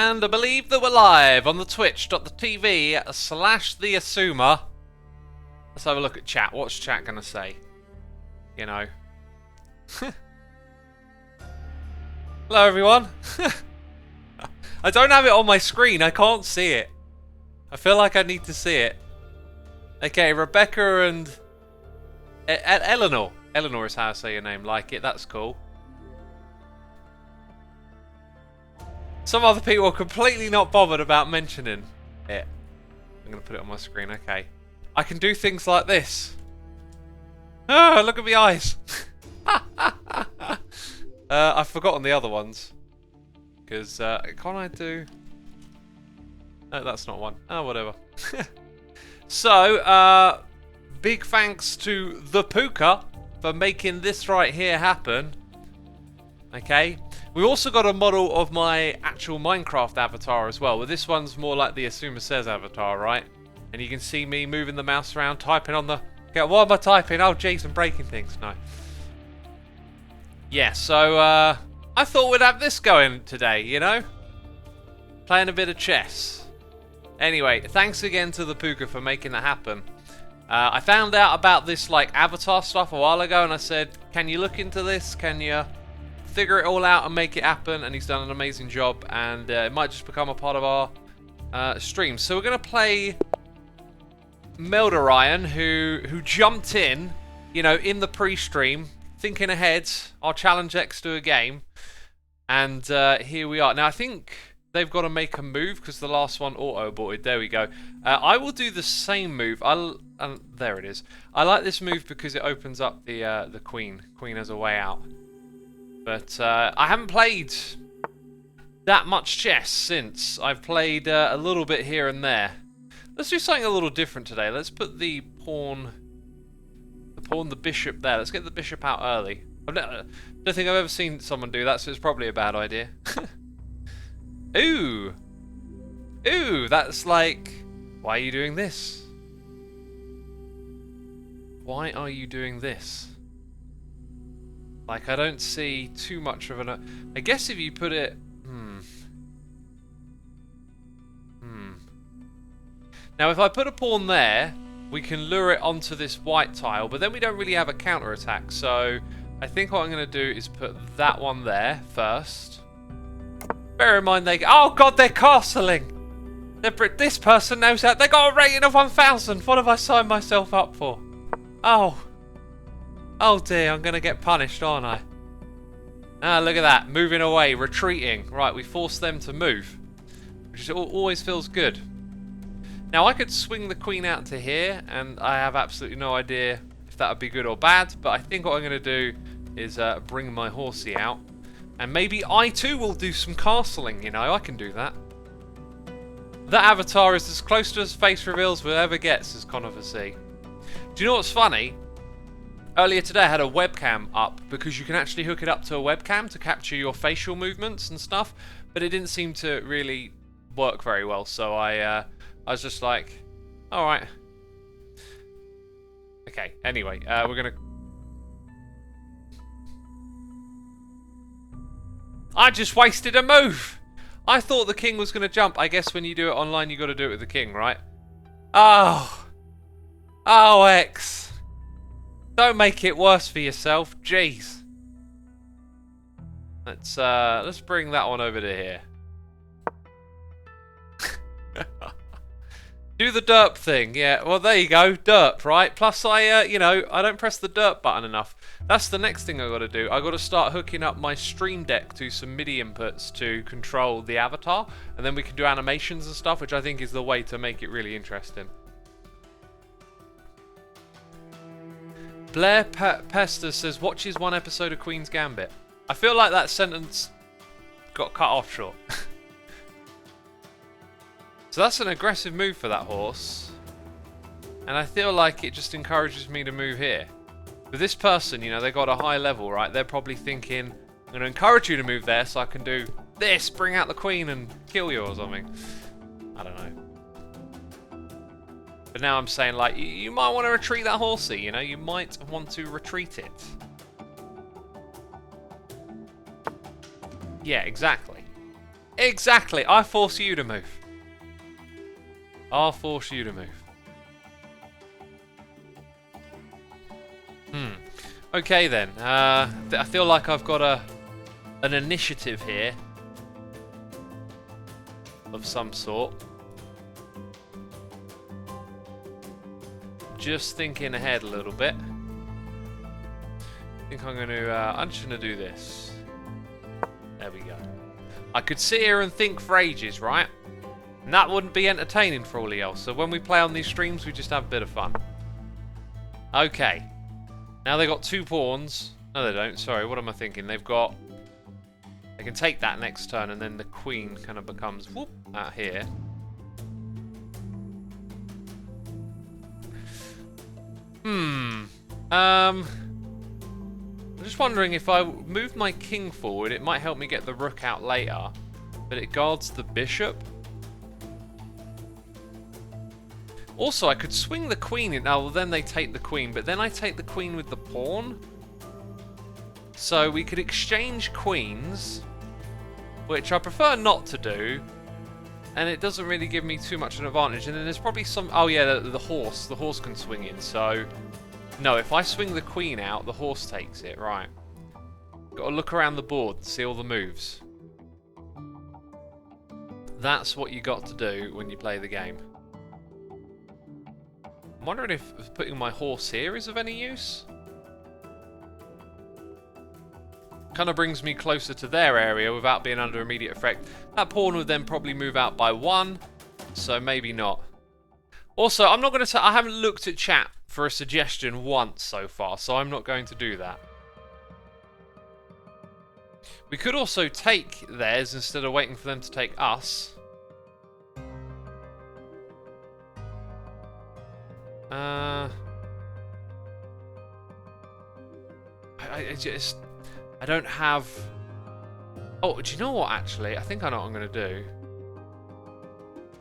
And I believe that we're live on the twitch.tv/the Xisuma. Let's have a look at chat. What's chat going to say? You know. Hello, everyone. I don't have it on my screen. I can't see it. I feel like I need to see it. Okay, Rebecca and Eleanor. Eleanor is how I say your name. Like it. That's cool. Some other people are completely not bothered about mentioning it. I'm going to put it on my screen. Okay. I can do things like this. Oh, look at my eyes. I've forgotten the other ones. Because, can't I do... No, that's not one. Oh, whatever. So, big thanks to the Puka for making this right here happen. Okay. We also got a model of my actual Minecraft avatar as well. But this one's more like the Xisuma Says avatar, right? And you can see me moving the mouse around, typing on the... Okay, what am I typing? Oh, jeez, I'm breaking things. No. Yeah, so, I thought we'd have this going today, you know? Playing a bit of chess. Anyway, thanks again to the Puka for making that happen. I found out about this, like, avatar stuff a while ago, and I said, can you look into this? Can you figure it all out and make it happen? And he's done an amazing job, and it might just become a part of our stream. So we're going to play Meldorion, who jumped in, you know, in the pre-stream, thinking ahead. I'll challenge X to a game. And here we are. Now, I think they've got to make a move because the last one auto-aborted. There we go. I will do the same move. There it is. I like this move because it opens up the queen. Queen has a way out. But I haven't played that much chess since. I've played a little bit here and there. Let's do something a little different today. Let's put the bishop there. Let's get the bishop out early. I don't think I've ever seen someone do that, so it's probably a bad idea. Ooh. Ooh, that's like... Why are you doing this? Why are you doing this? Like, I don't see too much of an... I guess if you put it... Now, if I put a pawn there, we can lure it onto this white tile, but then we don't really have a counter-attack, so I think what I'm going to do is put that one there first. Bear in mind they... Oh, God, they're castling! This person knows that. They got a rating of 1,000! What have I signed myself up for? Oh. Oh, dear, I'm going to get punished, aren't I? Ah, look at that. Moving away, retreating. Right, we forced them to move, which always feels good. Now, I could swing the queen out to here, and I have absolutely no idea if that would be good or bad, but I think what I'm going to do is bring my horsey out, and maybe I too will do some castling, you know, I can do that. That avatar is as close to his face reveals as ever gets, as Controversy. Do you know what's funny? Earlier today I had a webcam up, because you can actually hook it up to a webcam to capture your facial movements and stuff, but it didn't seem to really work very well, so I was just like, alright. Okay, anyway, we're gonna... I just wasted a move! I thought the king was gonna jump. I guess when you do it online, you gotta do it with the king, right? Oh! Oh, X! Don't make it worse for yourself, jeez. Let's bring that one over to here. Do the derp thing, yeah. Well, there you go, derp, right? Plus, you know, I don't press the derp button enough. That's the next thing I got to do. I got to start hooking up my Stream Deck to some MIDI inputs to control the avatar, and then we can do animations and stuff, which I think is the way to make it really interesting. Blair Pester says, watches one episode of Queen's Gambit. I feel like that sentence got cut off short. So that's an aggressive move for that horse. And I feel like it just encourages me to move here. With this person, you know, they got a high level, right? They're probably thinking, I'm going to encourage you to move there so I can do this, bring out the queen and kill you or something. I don't know. But now I'm saying, like, you might want to retreat that horsey, you know? You might want to retreat it. Yeah, exactly. Exactly. I force you to move. I'll force you to move. Okay then. I feel like I've got an initiative here of some sort. Just thinking ahead a little bit. I think I'm going to. I'm just going to do this. There we go. I could sit here and think for ages, right? And that wouldn't be entertaining for all of y'all. So when we play on these streams, we just have a bit of fun. Okay. Now they got 2 pawns. No, they don't. Sorry, what am I thinking? They've got... They can take that next turn, and then the queen kind of becomes whoop out here. I'm just wondering if I move my king forward, it might help me get the rook out later, but it guards the bishop. Also, I could swing the queen in. Oh, well, then they take the queen, but then I take the queen with the pawn. So we could exchange queens, which I prefer not to do, and it doesn't really give me too much of an advantage. And then there's probably some... Oh, yeah, the horse. The horse can swing in, so... No, if I swing the queen out, the horse takes it. Right. Got to look around the board and see all the moves. That's what you got to do when you play the game. I'm wondering if putting my horse here is of any use. Kind of brings me closer to their area without being under immediate effect. That pawn would then probably move out by 1, so maybe not. Also, I'm not going to... I haven't looked at chat for a suggestion once so far, so I'm not going to do that. We could also take theirs instead of waiting for them to take us. I don't have... Oh, do you know what, actually? I think I know what I'm going to do.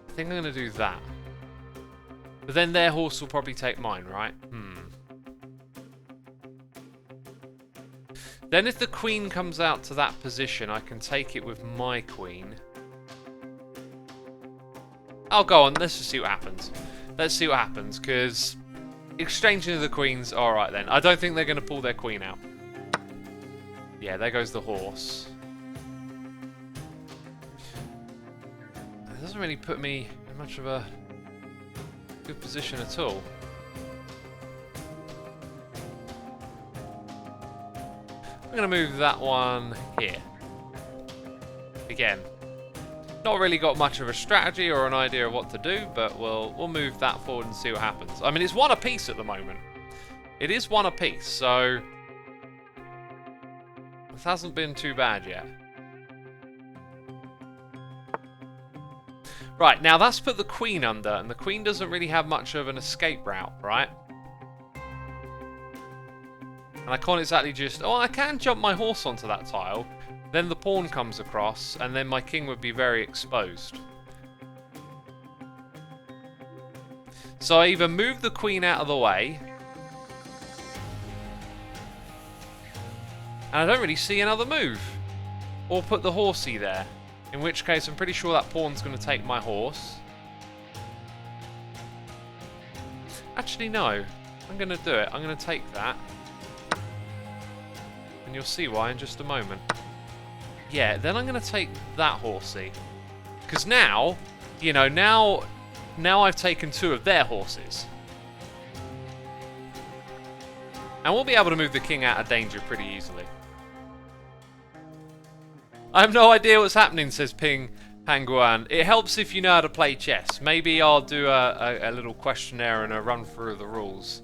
I think I'm going to do that. But then their horse will probably take mine, right? Then if the queen comes out to that position, I can take it with my queen. Oh, go on. Let's just see what happens. Let's see what happens, because exchanging of the queens... Alright then. I don't think they're going to pull their queen out. Yeah, there goes the horse. It doesn't really put me in much of a good position at all. I'm going to move that one here. Again, not really got much of a strategy or an idea of what to do, but we'll move that forward and see what happens. I mean, it's 1 apiece at the moment. It is 1 apiece, so it hasn't been too bad yet. Right, now that's put the queen under, and the queen doesn't really have much of an escape route, right? And I can't exactly just... Oh, I can jump my horse onto that tile. Then the pawn comes across, and then my king would be very exposed. So I either move the queen out of the way, and I don't really see another move, or put the horsey there. In which case, I'm pretty sure that pawn's going to take my horse. Actually, no. I'm going to do it. I'm going to take that. And you'll see why in just a moment. Yeah, then I'm going to take that horsey. Because now, you know, now I've taken 2 of their horses. And we'll be able to move the king out of danger pretty easily. I have no idea what's happening, says Ping Panguan. It helps if you know how to play chess. Maybe I'll do a little questionnaire and a run through of the rules.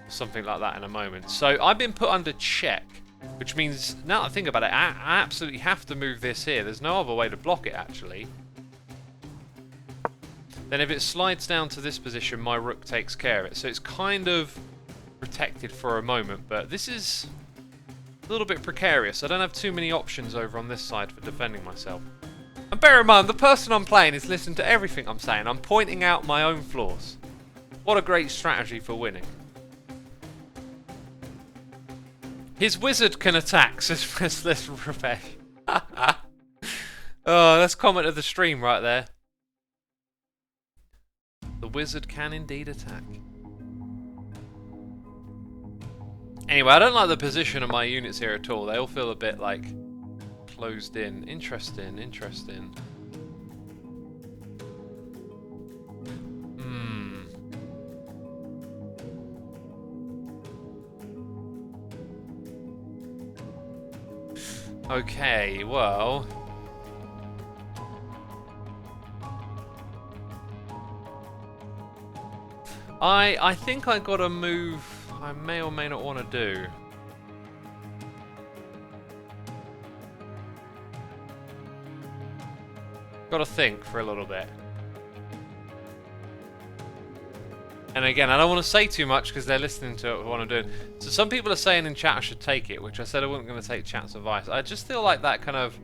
Something like that in a moment. So I've been put under check, which means, now that I think about it, I absolutely have to move this here. There's no other way to block it, actually. Then if it slides down to this position, my rook takes care of it. So it's kind of protected for a moment, but this is a little bit precarious. I don't have too many options over on this side for defending myself. And bear in mind, the person I'm playing is listening to everything I'm saying. I'm pointing out my own flaws. What a great strategy for winning. His wizard can attack, says Restless Revenge. Oh, that's comment of the stream right there. The wizard can indeed attack. Anyway, I don't like the position of my units here at all. They all feel a bit like closed in. Interesting, interesting. Okay, well... I think I got a move I may or may not want to do. Got to think for a little bit. And again, I don't want to say too much because they're listening to what I'm doing. So some people are saying in chat I should take it, which I said I wasn't going to take chat's advice. I just feel like that kind of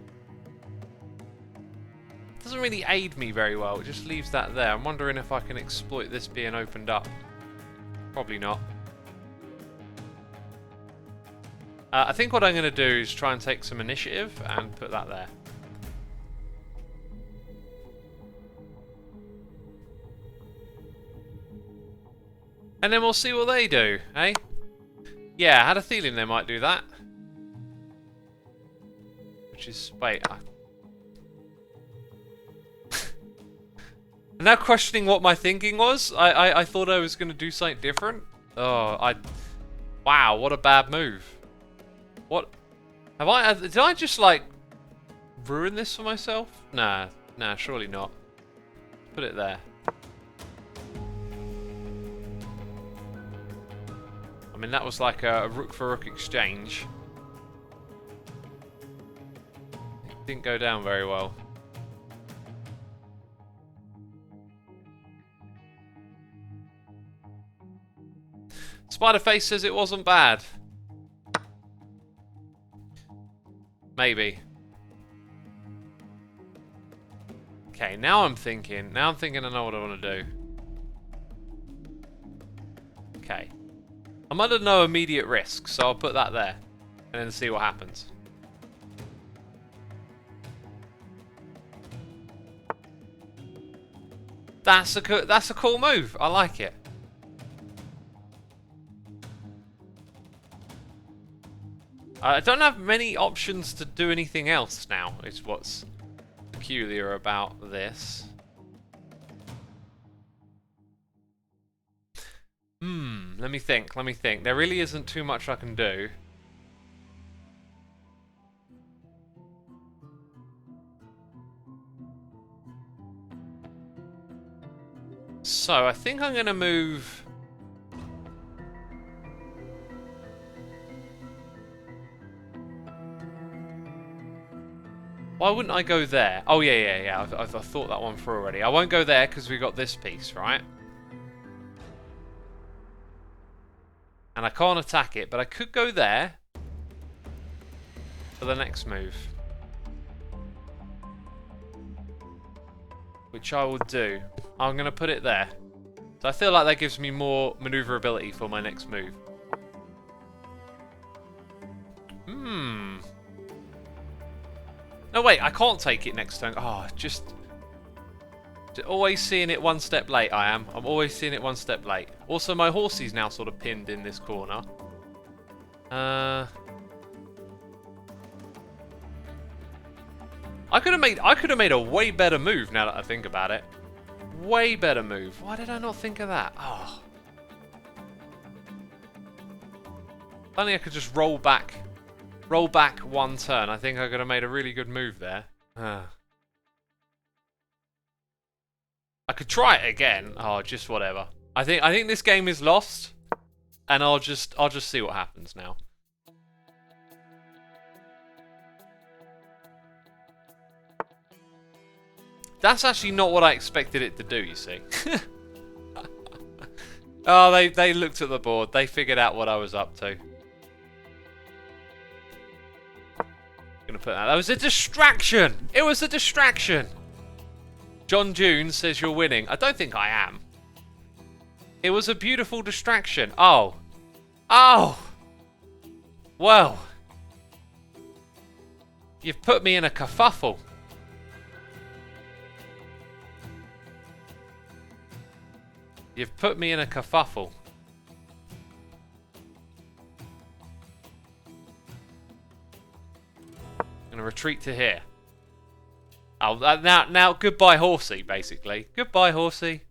doesn't really aid me very well. It just leaves that there. I'm wondering if I can exploit this being opened up. Probably not. I think what I'm going to do is try and take some initiative and put that there. And then we'll see what they do, eh? Yeah, I had a feeling they might do that. Which is... wait. I'm now questioning what my thinking was. I thought I was going to do something different. Oh, wow, what a bad move. What? Did I just, like, ruin this for myself? Nah, surely not. Put it there. I mean, that was like a rook for rook exchange. It didn't go down very well. Spiderface says it wasn't bad. Maybe. Okay, now I'm thinking I know what I want to do. Okay. I'm under no immediate risk, so I'll put that there. And then see what happens. That's a cool move. I like it. I don't have many options to do anything else now, is what's peculiar about this. Let me think. There really isn't too much I can do. So, I think I'm going to move... Why wouldn't I go there? Oh, yeah. I've thought that one through already. I won't go there because we got this piece, right? And I can't attack it, but I could go there for the next move. Which I will do. I'm going to put it there. So I feel like that gives me more maneuverability for my next move. No, wait, I can't take it next turn. Oh, just always seeing it one step late, I am. I'm always seeing it one step late. Also, my horsey's now sort of pinned in this corner. I could have made a way better move now that I think about it. Way better move. Why did I not think of that? Oh. If only I could just roll back one turn. I think I could have made a really good move there. I could try it again. Oh, just whatever. I think this game is lost, and I'll just see what happens now. That's actually not what I expected it to do, you see. Oh, they looked at the board. They figured out what I was up to. Gonna put that. That was a distraction. It was a distraction. John June says you're winning. I don't think I am. It was a beautiful distraction. Oh. Well. You've put me in a kerfuffle. You've put me in a kerfuffle. I'm gonna retreat to here. Oh, now goodbye, horsey, basically. Goodbye, horsey.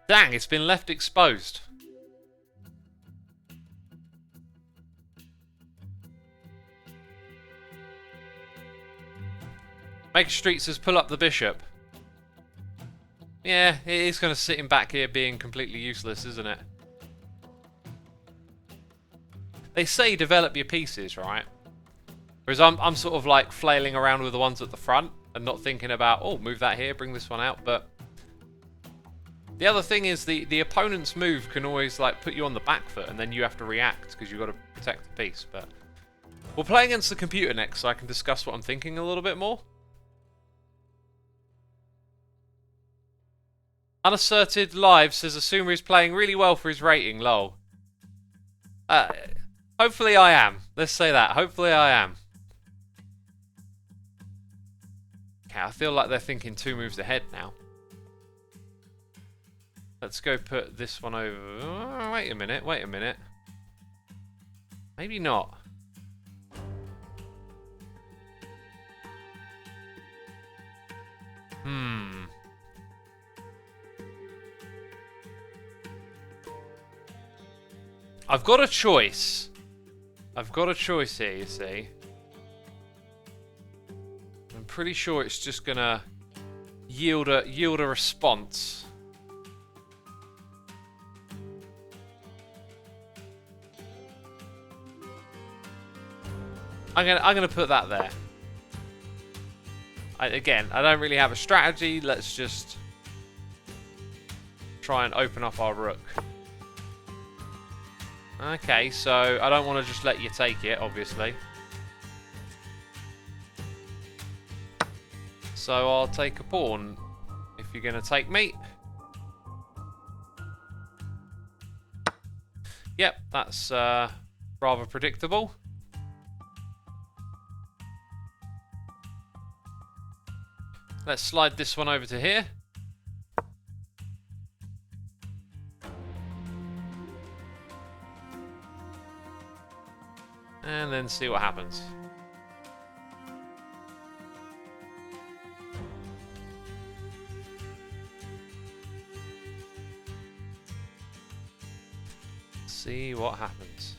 Dang, it's been left exposed. Make Street says pull up the bishop. Yeah, it is going to sit him back here being completely useless, isn't it? They say develop your pieces, right? Whereas I'm sort of like flailing around with the ones at the front and not thinking about, oh, move that here, bring this one out. But the other thing is the opponent's move can always like put you on the back foot and then you have to react because you've got to protect the piece. But we'll play against the computer next so I can discuss what I'm thinking a little bit more. Unasserted Live says Xisuma is playing really well for his rating, lol. Hopefully I am. Let's say that. Hopefully I am. Okay, I feel like they're thinking 2 moves ahead now. Let's go put this one over. Oh, wait a minute, wait a minute. Maybe not. I've got a choice. I've got a choice here, you see. I'm pretty sure it's just gonna yield a response. I'm gonna put that there. Again, I don't really have a strategy. Let's just try and open up our rook. Okay, so I don't want to just let you take it, obviously. So I'll take a pawn if you're going to take me. Yep, that's rather predictable. Let's slide this one over to here. And then see what happens. See what happens.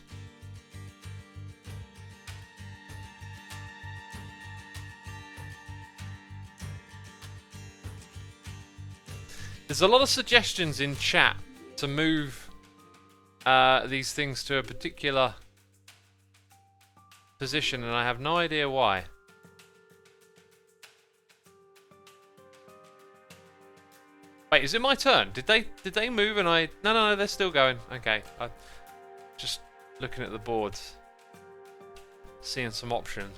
There's a lot of suggestions in chat to move these things to a particular position, and I have no idea why. Wait, is it my turn? Did they move and I... No, they're still going. Okay, I'm just looking at the boards, seeing some options.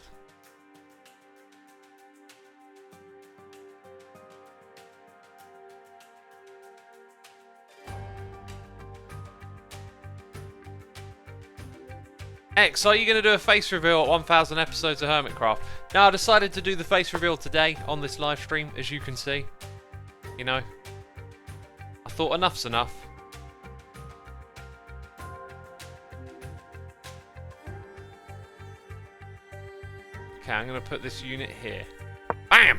X, are you going to do a face reveal at 1,000 episodes of Hermitcraft? No, I decided to do the face reveal today on this live stream, as you can see. You know, I thought enough's enough. Okay, I'm going to put this unit here. Bam!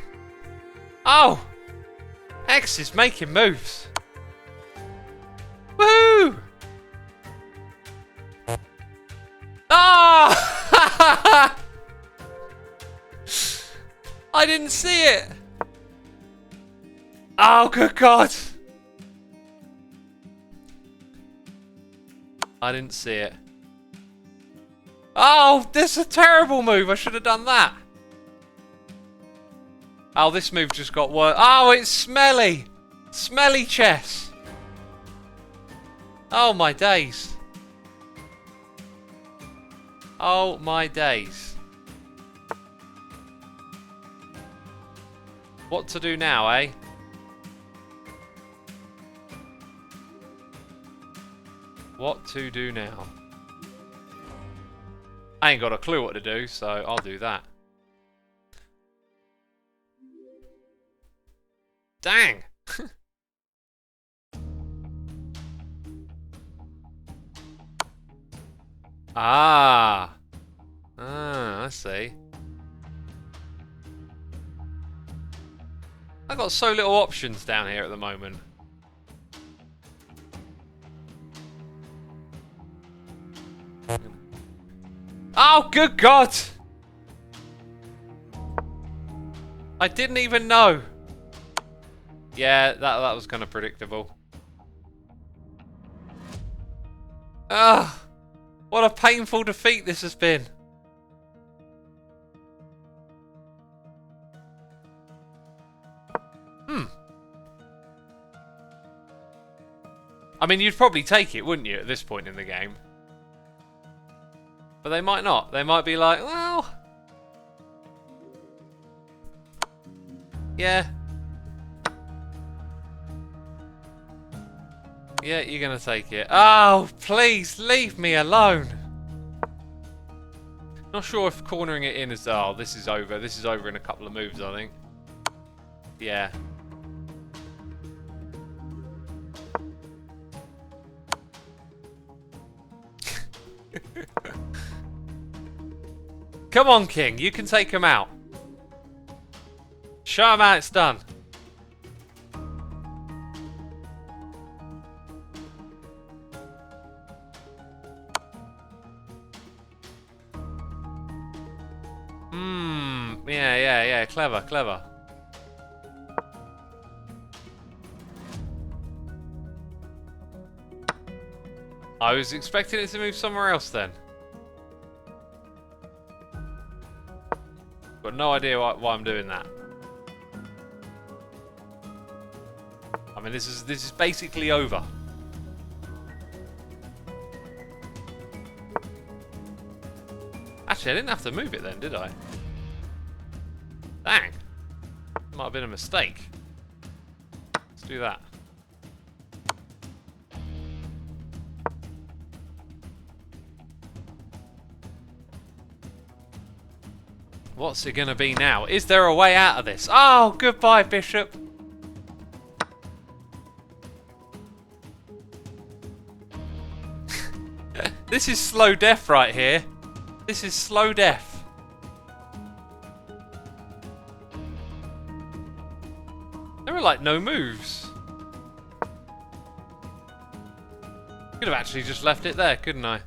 Oh! X is making moves. Woohoo! Ah! I didn't see it. Oh, good God. I didn't see it. Oh, this is a terrible move. I should have done that. Oh, this move just got worse. Oh, it's smelly. Smelly chess. Oh, my days. Oh my days. What to do now, eh? What to do now? I ain't got a clue what to do, so I'll do that. Dang! Ah, I see. I've got so little options down here at the moment. Oh, good God! I didn't even know. Yeah, that was kind of predictable. Ah, what a painful defeat this has been. I mean, you'd probably take it, wouldn't you, at this point in the game? But they might not. They might be like, well... Yeah. Yeah, you're going to take it. Oh, please, leave me alone. Not sure if cornering it in is... Oh, this is over. This is over in a couple of moves, I think. Yeah. Come on, King. You can take him out. Show him how it's done. Yeah. Clever, clever. I was expecting it to move somewhere else then. Got no idea why I'm doing that. I mean, this is basically over. Actually, I didn't have to move it then, did I? Dang. Might have been a mistake. Let's do that. What's it gonna be now? Is there a way out of this? Oh, goodbye, Bishop. This is slow death right here. This is slow death. There were like no moves. Could have actually just left it there, couldn't I?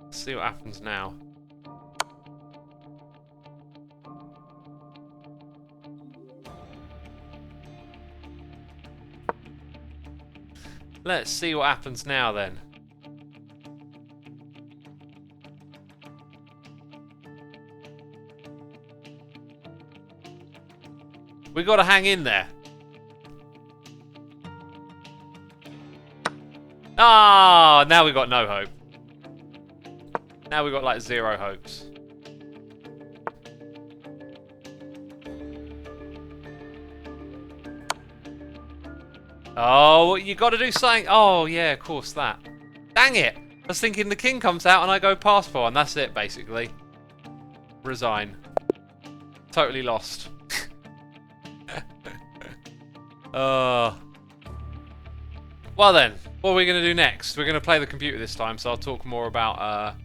Let's see what happens now. Let's see what happens now then. We got to hang in there. Ah, now we got no hope. Now we got like zero hopes. Oh, you got to do something. Oh, yeah, of course that. Dang it. I was thinking the king comes out and I go past 4 and that's it, basically. Resign. Totally lost. Well then, what are we going to do next? We're going to play the computer this time, so I'll talk more about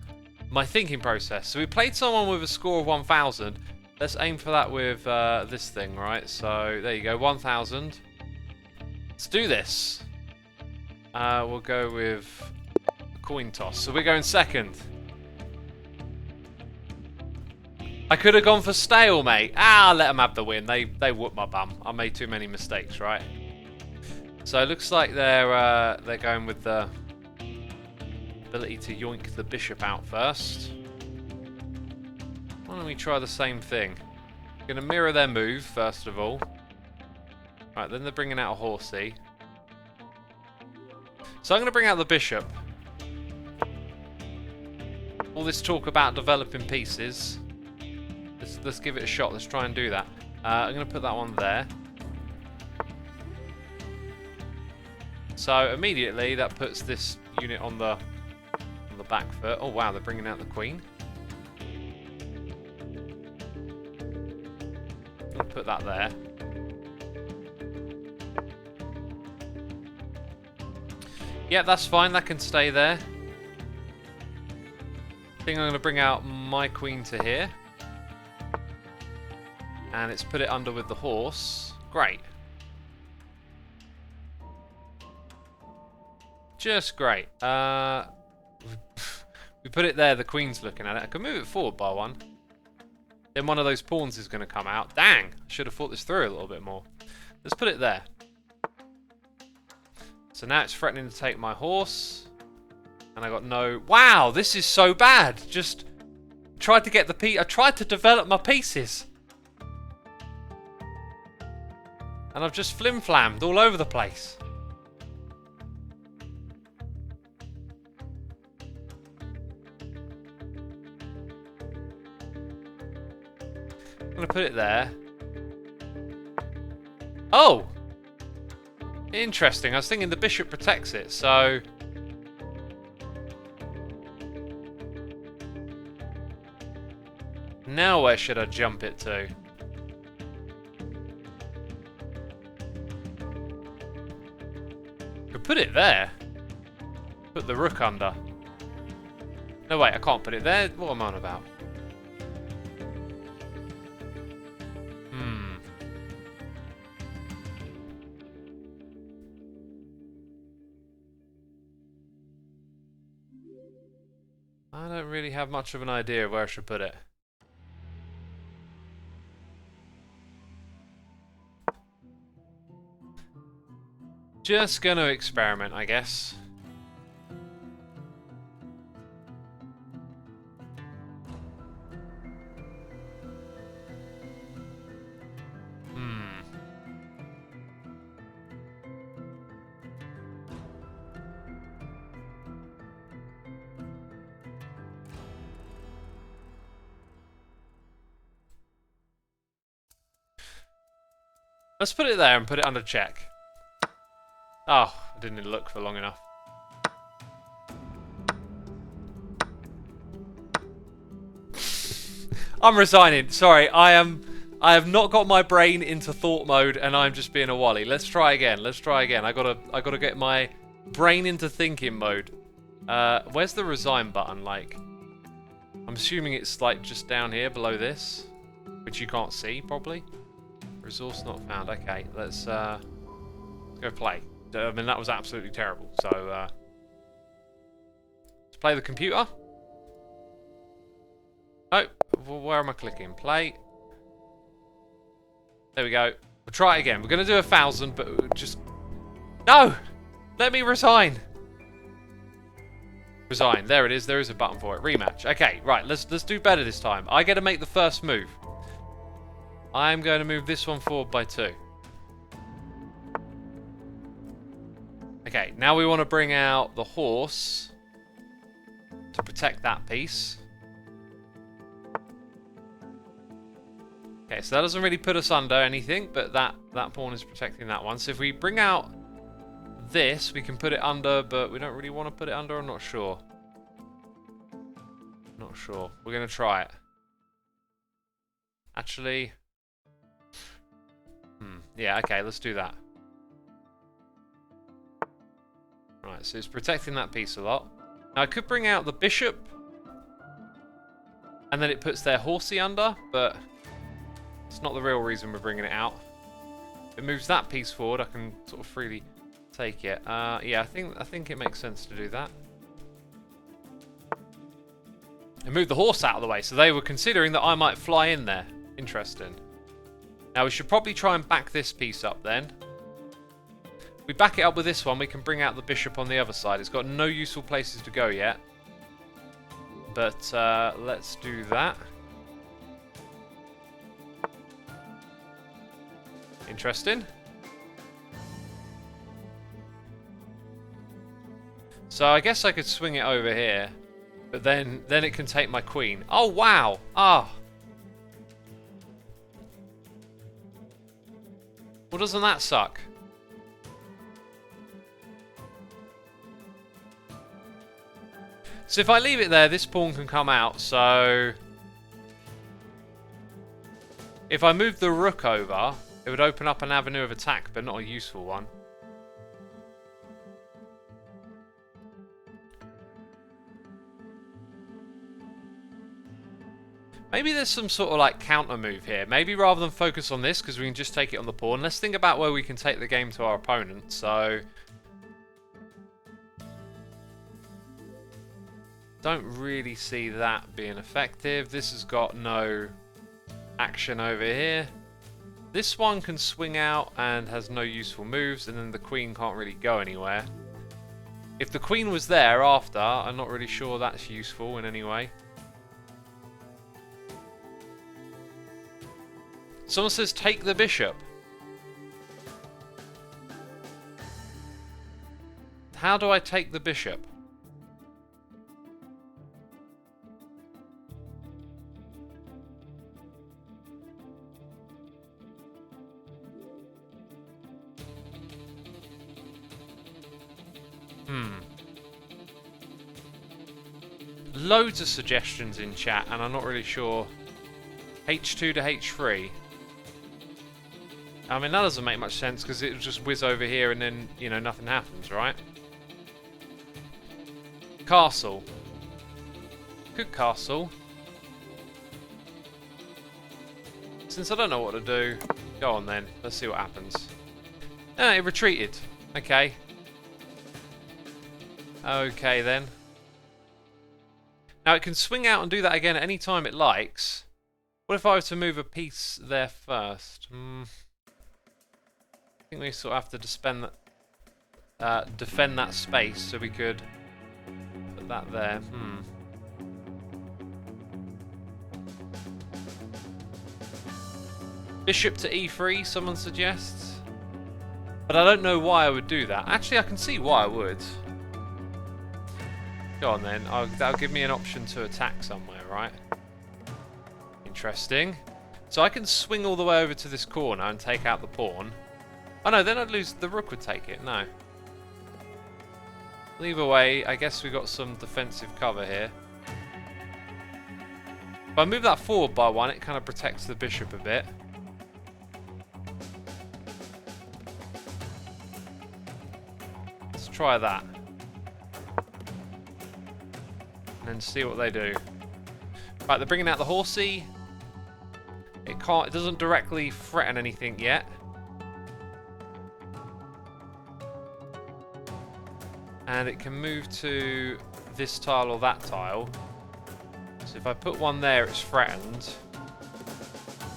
my thinking process. So we played someone with a score of 1,000. Let's aim for that with this thing, right? So there you go, 1,000. Let's do this. We'll go with a coin toss. So we're going second. I could have gone for stalemate. Ah, let them have the win. They whooped my bum. I made too many mistakes, right? So it looks like they're going with the ability to yoink the bishop out first. Why don't we try the same thing? We're going to mirror their move first of all. Right, then they're bringing out a horsey. So I'm going to bring out the bishop. All this talk about developing pieces. Let's give it a shot. Let's try and do that. I'm going to put that one there. So immediately that puts this unit on the back foot. Oh wow, they're bringing out the queen. I'll put that there. Yeah, that's fine. That can stay there. I think I'm going to bring out my queen to here. And it's put it under with the horse. Great. Just great. We put it there, the queen's looking at it. I can move it forward by one. Then one of those pawns is going to come out. Dang! I should have thought this through a little bit more. Let's put it there. So now it's threatening to take my horse. And I got no... Wow! This is so bad! Just tried to get the piece... I tried to develop my pieces. And I've just flim-flammed all over the place. I'm going to put it there. Oh! Interesting. I was thinking the bishop protects it, so... Now where should I jump it to? Could put it there. Put the rook under. No, wait, I can't put it there. What am I on about? I don't really have much of an idea of where I should put it. Just gonna experiment, I guess. Let's put it there and put it under check. Oh, I didn't look for long enough. I'm resigning. Sorry, I have not got my brain into thought mode and I'm just being a wally. Let's try again. Let's try again. I gotta get my brain into thinking mode. Where's the resign button? Like, I'm assuming it's like just down here below this, which you can't see probably. Resource not found. Okay, let's go play. I mean, that was absolutely terrible. So let's play the computer. Oh, where am I clicking? Play. There we go. We'll try it again. We're going to do 1,000, but just... No! Let me resign. Resign. There it is. There is a button for it. Rematch. Okay, right. Let's do better this time. I get to make the first move. I'm going to move this one forward by 2. Okay, now we want to bring out the horse to protect that piece. Okay, so that doesn't really put us under anything, but that pawn is protecting that one. So if we bring out this, we can put it under, but we don't really want to put it under. I'm not sure. Not sure. We're going to try it. Actually... yeah, okay, let's do that. Right, so it's protecting that piece a lot. Now I could bring out the bishop, and then it puts their horsey under, but it's not the real reason we're bringing it out. If it moves that piece forward, I can sort of freely take it. Yeah, I think it makes sense to do that. And move the horse out of the way, so they were considering that I might fly in there. Interesting. Now we should probably try and back this piece up then. If we back it up with this one, we can bring out the bishop on the other side. It's got no useful places to go yet. But let's do that. Interesting. So I guess I could swing it over here. But then it can take my queen. Oh, wow! Ah! Well, doesn't that suck? So if I leave it there, this pawn can come out, so... If I move the rook over, it would open up an avenue of attack, but not a useful one. Maybe there's some sort of like counter move here. Maybe rather than focus on this, because we can just take it on the pawn, let's think about where we can take the game to our opponent. So... don't really see that being effective. This has got no action over here. This one can swing out and has no useful moves, and then the queen can't really go anywhere. If the queen was there after, I'm not really sure that's useful in any way. Someone says take the bishop. How do I take the bishop? Loads of suggestions in chat, and I'm not really sure. H2 to H3. I mean, that doesn't make much sense because it would just whiz over here and then, you know, nothing happens, right? Castle. Good castle. Since I don't know what to do, go on then. Let's see what happens. Ah, it retreated. Okay. Okay then. Now it can swing out and do that again at any time it likes. What if I were to move a piece there first? I think we sort of have to defend that space, so we could put that there. Bishop to e3, someone suggests. But I don't know why I would do that. Actually, I can see why I would. Go on then. That'll give me an option to attack somewhere, right? Interesting. So I can swing all the way over to this corner and take out the pawn. Oh no, then I'd lose. The rook would take it. No. Either way, I guess we got some defensive cover here. If I move that forward by one, it kind of protects the bishop a bit. Let's try that. And see what they do. Right, they're bringing out the horsey. It doesn't directly threaten anything yet. And it can move to this tile or that tile. So if I put one there, it's threatened.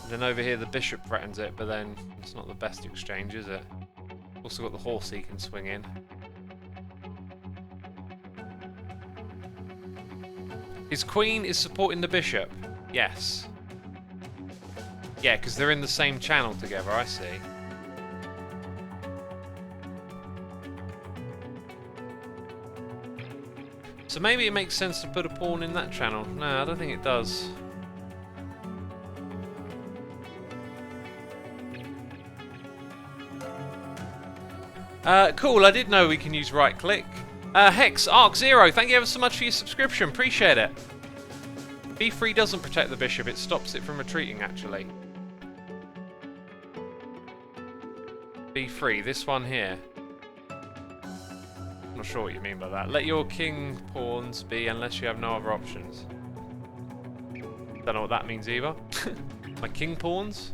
And then over here, the bishop threatens it, but then it's not the best exchange, is it? Also got the horsey can swing in. His queen is supporting the bishop. Yes. Yeah, because they're in the same channel together, I see. So maybe it makes sense to put a pawn in that channel. No, I don't think it does. Cool, I did know we can use right click. Hex, Arc Zero, thank you ever so much for your subscription, appreciate it. B3 doesn't protect the bishop, it stops it from retreating actually. B3, this one here. I'm not sure what you mean by that. Let your king pawns be unless you have no other options. Don't know what that means either. My king pawns?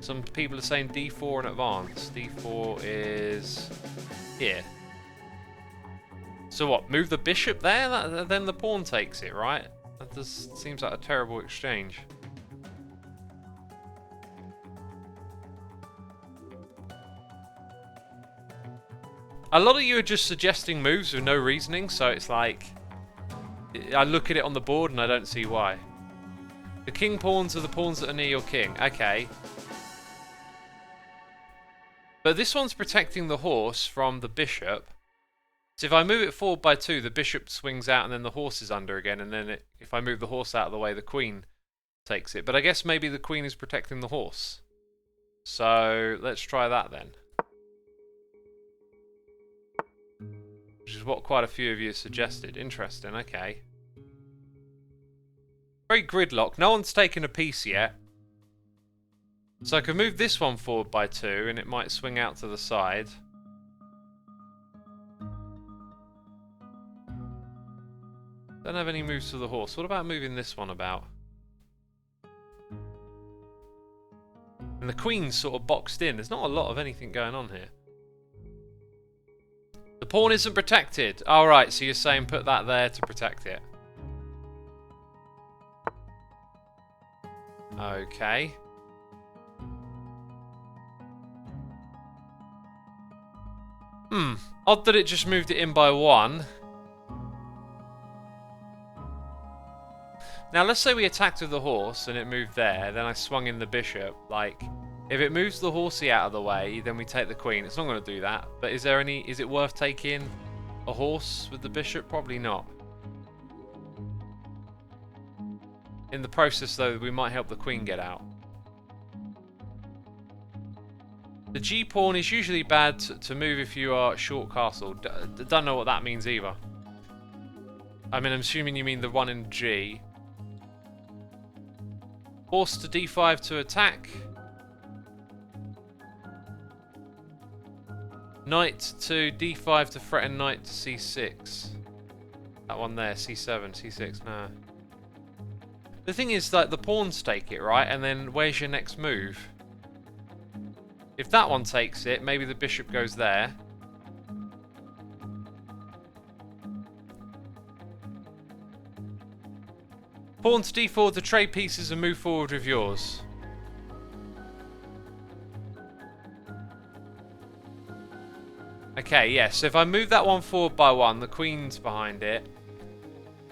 Some people are saying d4 and advance. d4 is here. So what, move the bishop there? Then the pawn takes it, right? That just seems like a terrible exchange. A lot of you are just suggesting moves with no reasoning, so it's like... I look at it on the board and I don't see why. The king pawns are the pawns that are near your king. Okay. But this one's protecting the horse from the bishop. So if I move it forward by 2, the bishop swings out and then the horse is under again. And then if I move the horse out of the way, the queen takes it. But I guess maybe the queen is protecting the horse. So let's try that then. which is what quite a few of you suggested. Interesting, okay. Very gridlock. No one's taken a piece yet. So I can move this one forward by 2 and it might swing out to the side. Don't have any moves for the horse. What about moving this one about? And the queen's sort of boxed in. There's not a lot of anything going on here. The pawn isn't protected. Alright, so you're saying put that there to protect it. Okay. Odd that it just moved it in by 1. Now, let's say we attacked with the horse and it moved there, then I swung in the bishop. Like, if it moves the horsey out of the way, then we take the queen. It's not going to do that. But is it worth taking a horse with the bishop? Probably not. In the process, though, we might help the queen get out. The G-pawn is usually bad to move if you are short castle. Don't know what that means either. I mean, I'm assuming you mean the one in G. Horse to D5 to attack. Knight to D5 to threaten knight to C6. That one there, C7, C6, nah. The thing is that the pawns take it, right? And then where's your next move? If that one takes it, maybe the bishop goes there. Pawn to D4 to trade pieces and move forward with yours. Okay, yeah, so if I move that one forward by 1, the queen's behind it.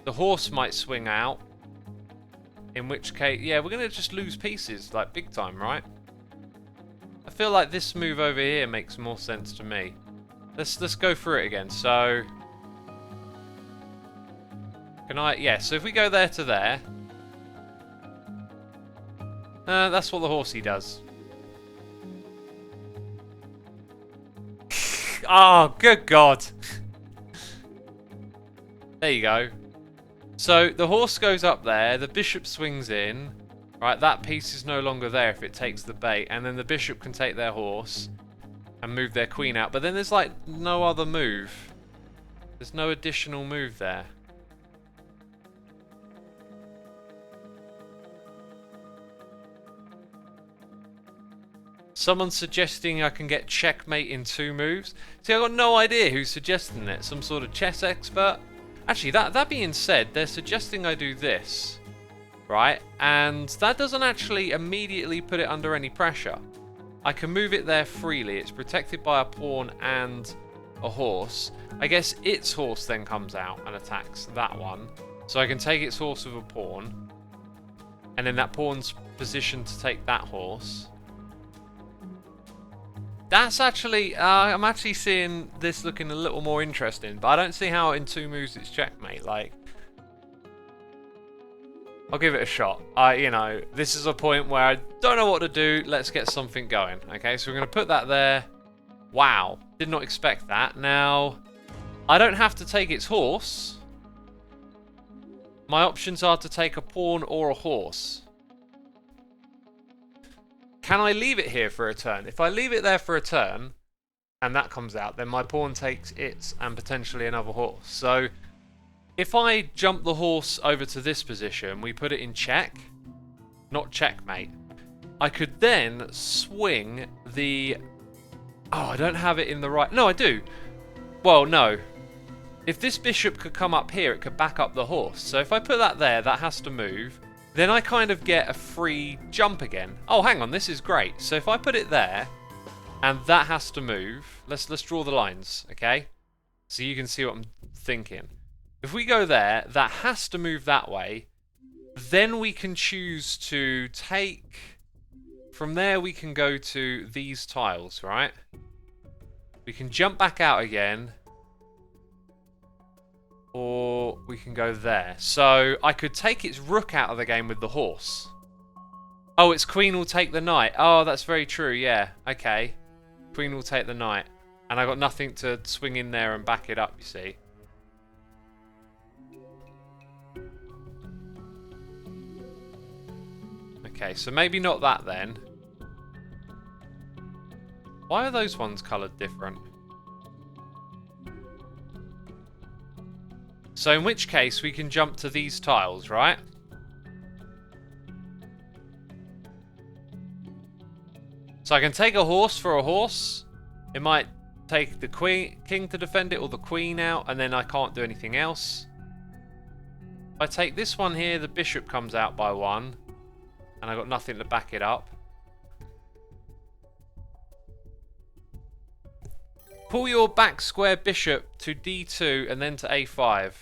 The horse might swing out. In which case, yeah, we're going to just lose pieces, like big time, right? I feel like this move over here makes more sense to me. Let's go through it again. So, can I? Yeah. So if we go there to there, that's what the horsey does. Oh, good God! There you go. So the horse goes up there. The bishop swings in. Right, that piece is no longer there if it takes the bait, and then the bishop can take their horse and move their queen out. But then there's like no other move. There's no additional move there. Someone's suggesting I can get checkmate in 2 moves. See, I've got no idea who's suggesting it. Some sort of chess expert? Actually, that being said, they're suggesting I do this. Right, and that doesn't actually immediately put it under any pressure. I can move it there freely. It's protected by a pawn and a horse. I guess its horse then comes out and attacks that one. So I can take its horse with a pawn. And then that pawn's positioned to take that horse. That's actually, I'm actually seeing this looking a little more interesting. But I don't see how in 2 moves it's checkmate. Like, I'll give it a shot. You know, this is a point where I don't know what to do. Let's get something going. Okay, so we're going to put that there. Wow, did not expect that. Now, I don't have to take its horse. My options are to take a pawn or a horse. Can I leave it here for a turn? If I leave it there for a turn, and that comes out, then my pawn takes it and potentially another horse. So, if I jump the horse over to this position, we put it in check, not checkmate. I could then swing the... Oh, I don't have it in the right... No, I do. Well, no. If this bishop could come up here, it could back up the horse. So if I put that there, that has to move. Then I kind of get a free jump again. Oh, hang on, this is great. So if I put it there, and that has to move... Let's draw the lines, okay? So you can see what I'm thinking. If we go there, that has to move that way. Then we can choose to take... From there we can go to these tiles, right? We can jump back out again. Or we can go there. So I could take its rook out of the game with the horse. Oh, its queen will take the knight. Oh, that's very true, yeah. Okay. Queen will take the knight. And I got nothing to swing in there and back it up, you see. Okay, so maybe not that then. Why are those ones coloured different? So in which case we can jump to these tiles, right? So I can take a horse for a horse. It might take the king to defend it or the queen out, and then I can't do anything else. If I take this one here, the bishop comes out by 1, and I got nothing to back it up. Pull your back square bishop to d2 and then to a5.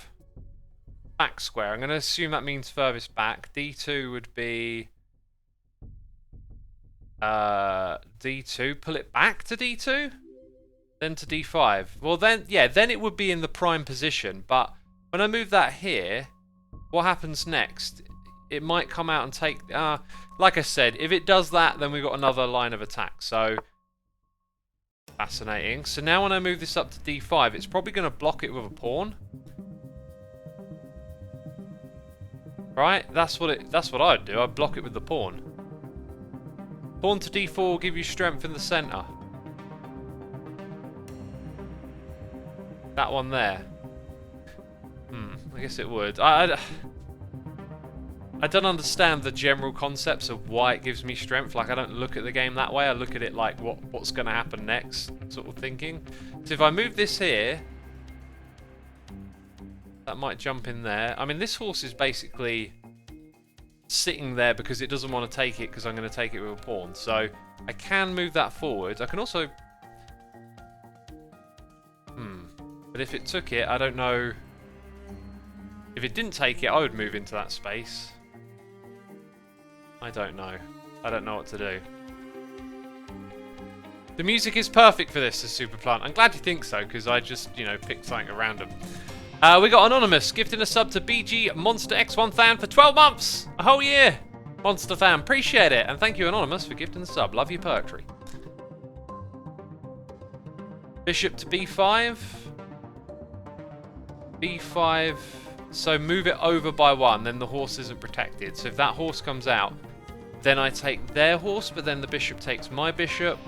Back square. I'm going to assume that means furthest back. d2 would be d2. Pull it back to d2, then to d5. Well then, yeah, then it would be in the prime position. But when I move that here, what happens next? It might come out and take... like I said, if it does that, then we've got another line of attack. So, fascinating. So now when I move this up to d5, it's probably going to block it with a pawn. Right? That's what I'd do. I'd block it with the pawn. Pawn to d4 will give you strength in the centre. That one there. I guess it would. I don't understand the general concepts of why it gives me strength. Like, I don't look at the game that way. I look at it like what's going to happen next sort of thinking. So if I move this here, that might jump in there. I mean, this horse is basically sitting there because it doesn't want to take it because I'm going to take it with a pawn. So I can move that forward. I can also... But if it took it, I don't know... If it didn't take it, I would move into that space. I don't know. I don't know what to do. The music is perfect for this, says Superplant. I'm glad you think so, because I just, you know, picked something at random. We got Anonymous gifting a sub to BG Monster X1000 for 12 months! A whole year! Monster fan, appreciate it. And thank you, Anonymous, for gifting the sub. Love your poetry. Bishop to b5. b5. So move it over by 1, then the horse isn't protected. So if that horse comes out, then I take their horse, but then the bishop takes my bishop.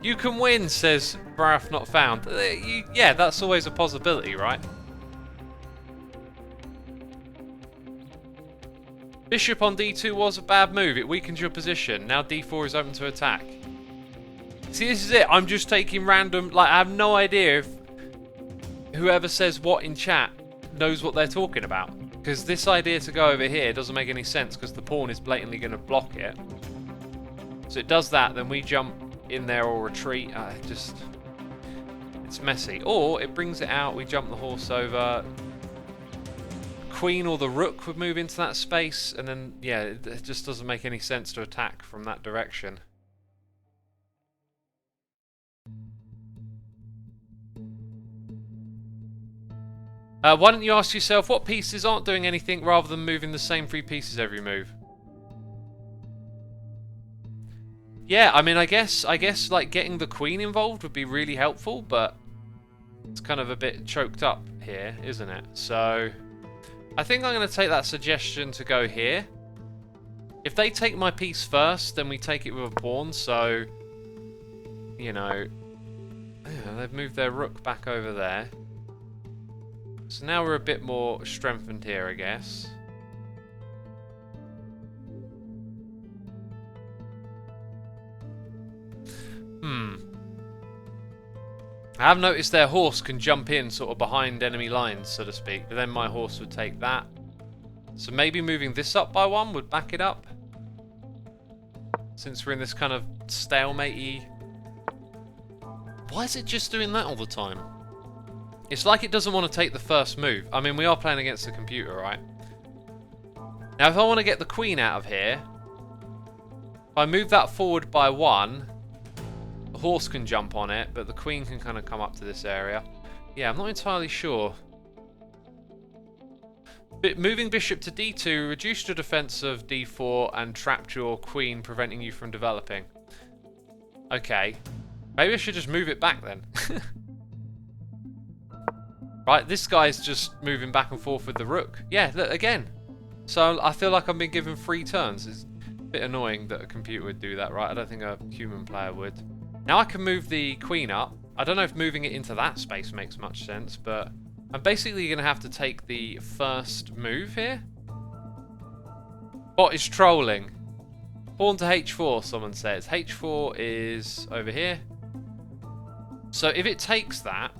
You can win, says Barath Not Found. Yeah, that's always a possibility, right? Bishop on d2 was a bad move. It weakens your position. Now d4 is open to attack. See, this is it. I'm just taking random... Like, I have no idea if whoever says what in chat knows what they're talking about. Because this idea to go over here doesn't make any sense because the pawn is blatantly going to block it. So it does that, then we jump in there or retreat. It's messy. Or it brings it out, we jump the horse over. Queen or the rook would move into that space, and then, yeah, it just doesn't make any sense to attack from that direction. Why don't you ask yourself what pieces aren't doing anything rather than moving the same 3 pieces every move? Yeah, I mean, I guess like getting the queen involved would be really helpful, but it's kind of a bit choked up here, isn't it? So I think I'm going to take that suggestion to go here. If they take my piece first, then we take it with a pawn. So, you know, yeah, they've moved their rook back over there. So now we're a bit more strengthened here, I guess. I have noticed their horse can jump in sort of behind enemy lines, so to speak, but then my horse would take that. So maybe moving this up by 1 would back it up. Since we're in this kind of stalemate-y... Why is it just doing that all the time? It's like it doesn't want to take the first move. I mean, we are playing against the computer, right? Now, if I want to get the queen out of here, if I move that forward by 1, the horse can jump on it, but the queen can kind of come up to this area. Yeah, I'm not entirely sure. But moving bishop to d2 reduced your defense of d4 and trapped your queen, preventing you from developing. Okay. Maybe I should just move it back then. Right, this guy's just moving back and forth with the rook. Yeah, look, again. So I feel like I've been given 3 turns. It's a bit annoying that a computer would do that, right? I don't think a human player would. Now I can move the queen up. I don't know if moving it into that space makes much sense, but I'm basically going to have to take the first move here. Bot is trolling. Pawn to h4, someone says. h4 is over here. So if it takes that,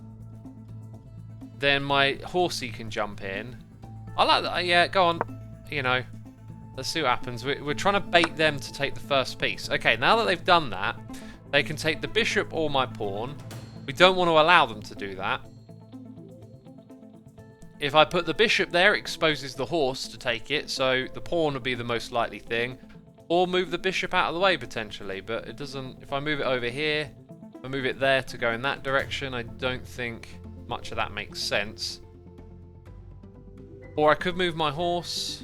then my horsey can jump in. I like that. Yeah, go on. You know, let's see what happens. We're trying to bait them to take the first piece. Okay, now that they've done that, they can take the bishop or my pawn. We don't want to allow them to do that. If I put the bishop there, it exposes the horse to take it, so the pawn would be the most likely thing. Or move the bishop out of the way, potentially, but it doesn't... If I move it over here, if I move it there to go in that direction, I don't think much of that makes sense. Or I could move my horse.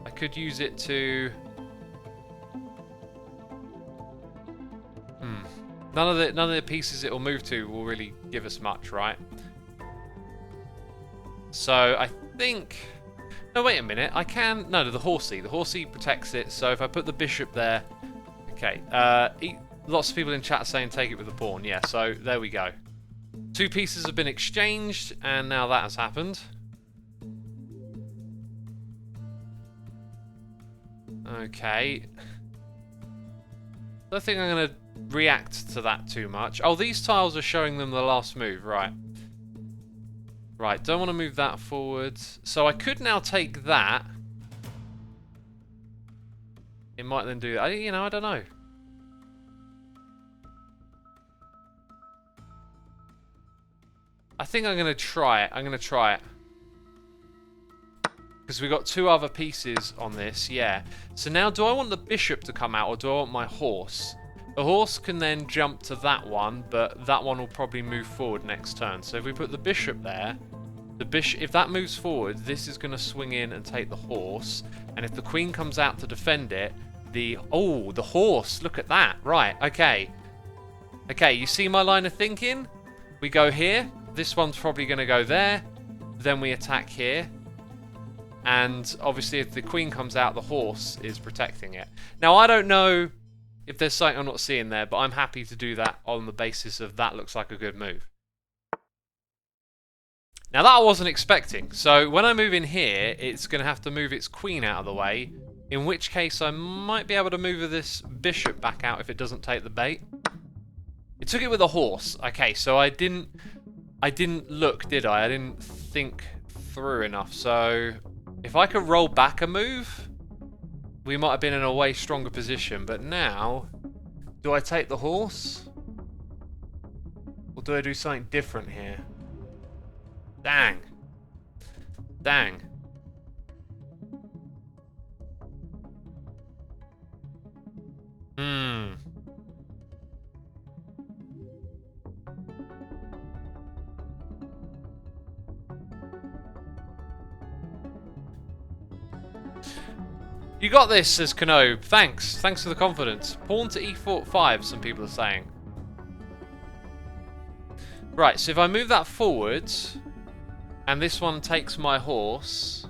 I could use it to... None of the pieces it will move to will really give us much, right? So I think... No, wait a minute. I can... No, the horsey. The horsey protects it, so if I put the bishop there... Okay. Lots of people in chat saying take it with the pawn. Yeah, so there we go. 2 pieces have been exchanged, and now that has happened. Okay. I don't think I'm going to react to that too much. Oh, these tiles are showing them the last move. Right. Right, don't want to move that forward. So I could now take that. It might then do that. You know, I don't know. I think I'm going to try it. I'm going to try it. Because we've got 2 other pieces on this, yeah. So now, do I want the bishop to come out, or do I want my horse? The horse can then jump to that one, but that one will probably move forward next turn. So if we put the bishop there, if that moves forward, this is going to swing in and take the horse. And if the queen comes out to defend it, the horse, look at that. Right, okay. Okay, you see my line of thinking? We go here. This one's probably going to go there. Then we attack here. And obviously if the queen comes out, the horse is protecting it. Now, I don't know if there's something I'm not seeing there, but I'm happy to do that on the basis of that looks like a good move. Now, that I wasn't expecting. So when I move in here, it's going to have to move its queen out of the way, in which case I might be able to move this bishop back out if it doesn't take the bait. It took it with a horse. Okay, so I didn't look, did I? I didn't think through enough. So if I could roll back a move, we might have been in a way stronger position. But now, do I take the horse? Or do I do something different here? Dang. Dang. You got this, says Kanobe. Thanks. Thanks for the confidence. Pawn to e5, some people are saying. Right, so if I move that forwards, and this one takes my horse...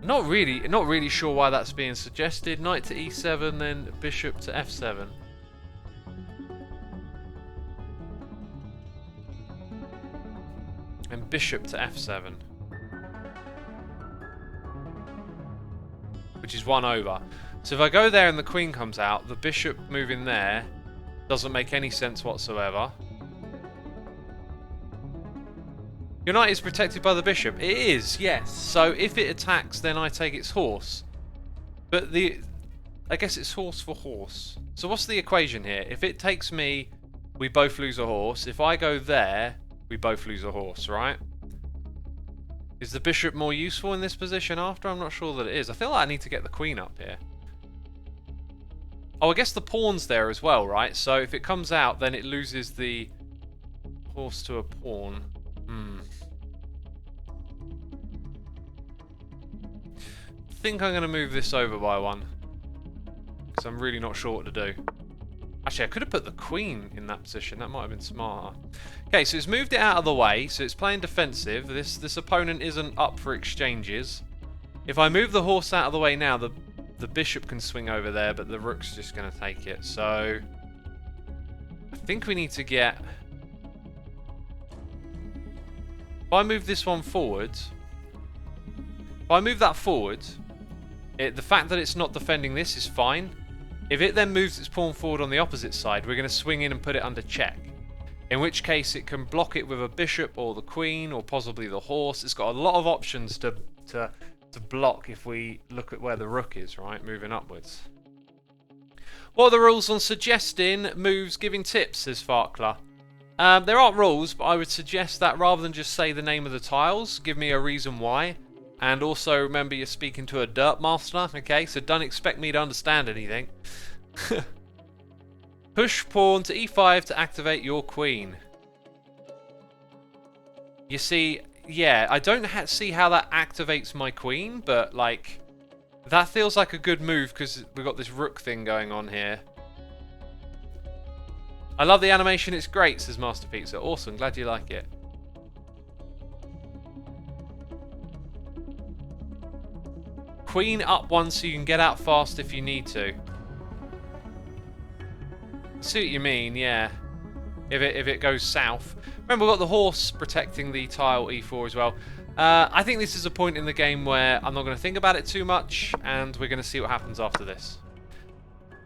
Not really sure why that's being suggested. Knight to e7, then bishop to f7. And bishop to f7. Which is 1 over. So if I go there and the queen comes out, the bishop moving there doesn't make any sense whatsoever. Your knight is protected by the bishop. It is, yes. So if it attacks, then I take its horse. But I guess it's horse for horse. So what's the equation here? If it takes me, we both lose a horse. If I go there, we both lose a horse, right? Is the bishop more useful in this position after? I'm not sure that it is. I feel like I need to get the queen up here. Oh, I guess the pawn's there as well, right? So if it comes out, then it loses the horse to a pawn. think I'm going to move this over by one. Because I'm really not sure what to do. Actually, I could have put the queen in that position. That might have been smarter. Okay, so it's moved it out of the way. So it's playing defensive. This opponent isn't up for exchanges. If I move the horse out of the way now, the bishop can swing over there, but the rook's just going to take it. So I think we need to get... If I move this one forward... If I move that forward, the fact that it's not defending this is fine. If it then moves its pawn forward on the opposite side, we're going to swing in and put it under check. In which case it can block it with a bishop or the queen or possibly the horse. It's got a lot of options to block if we look at where the rook is, right? Moving upwards. What are the rules on suggesting moves, giving tips, says Farkler. There aren't rules, but I would suggest that rather than just say the name of the tiles, give me a reason why. And also remember you're speaking to a dirt master, okay? So don't expect me to understand anything. Push pawn to e5 to activate your queen. You see, yeah, I don't see how that activates my queen, but like, that feels like a good move because we've got this rook thing going on here. I love the animation, it's great, says Master Pizza. Awesome, glad you like it. Queen up one so you can get out fast if you need to. I see what you mean, yeah. If it goes south. Remember, we've got the horse protecting the tile e4 as well. I think this is a point in the game where I'm not going to think about it too much, and we're going to see what happens after this.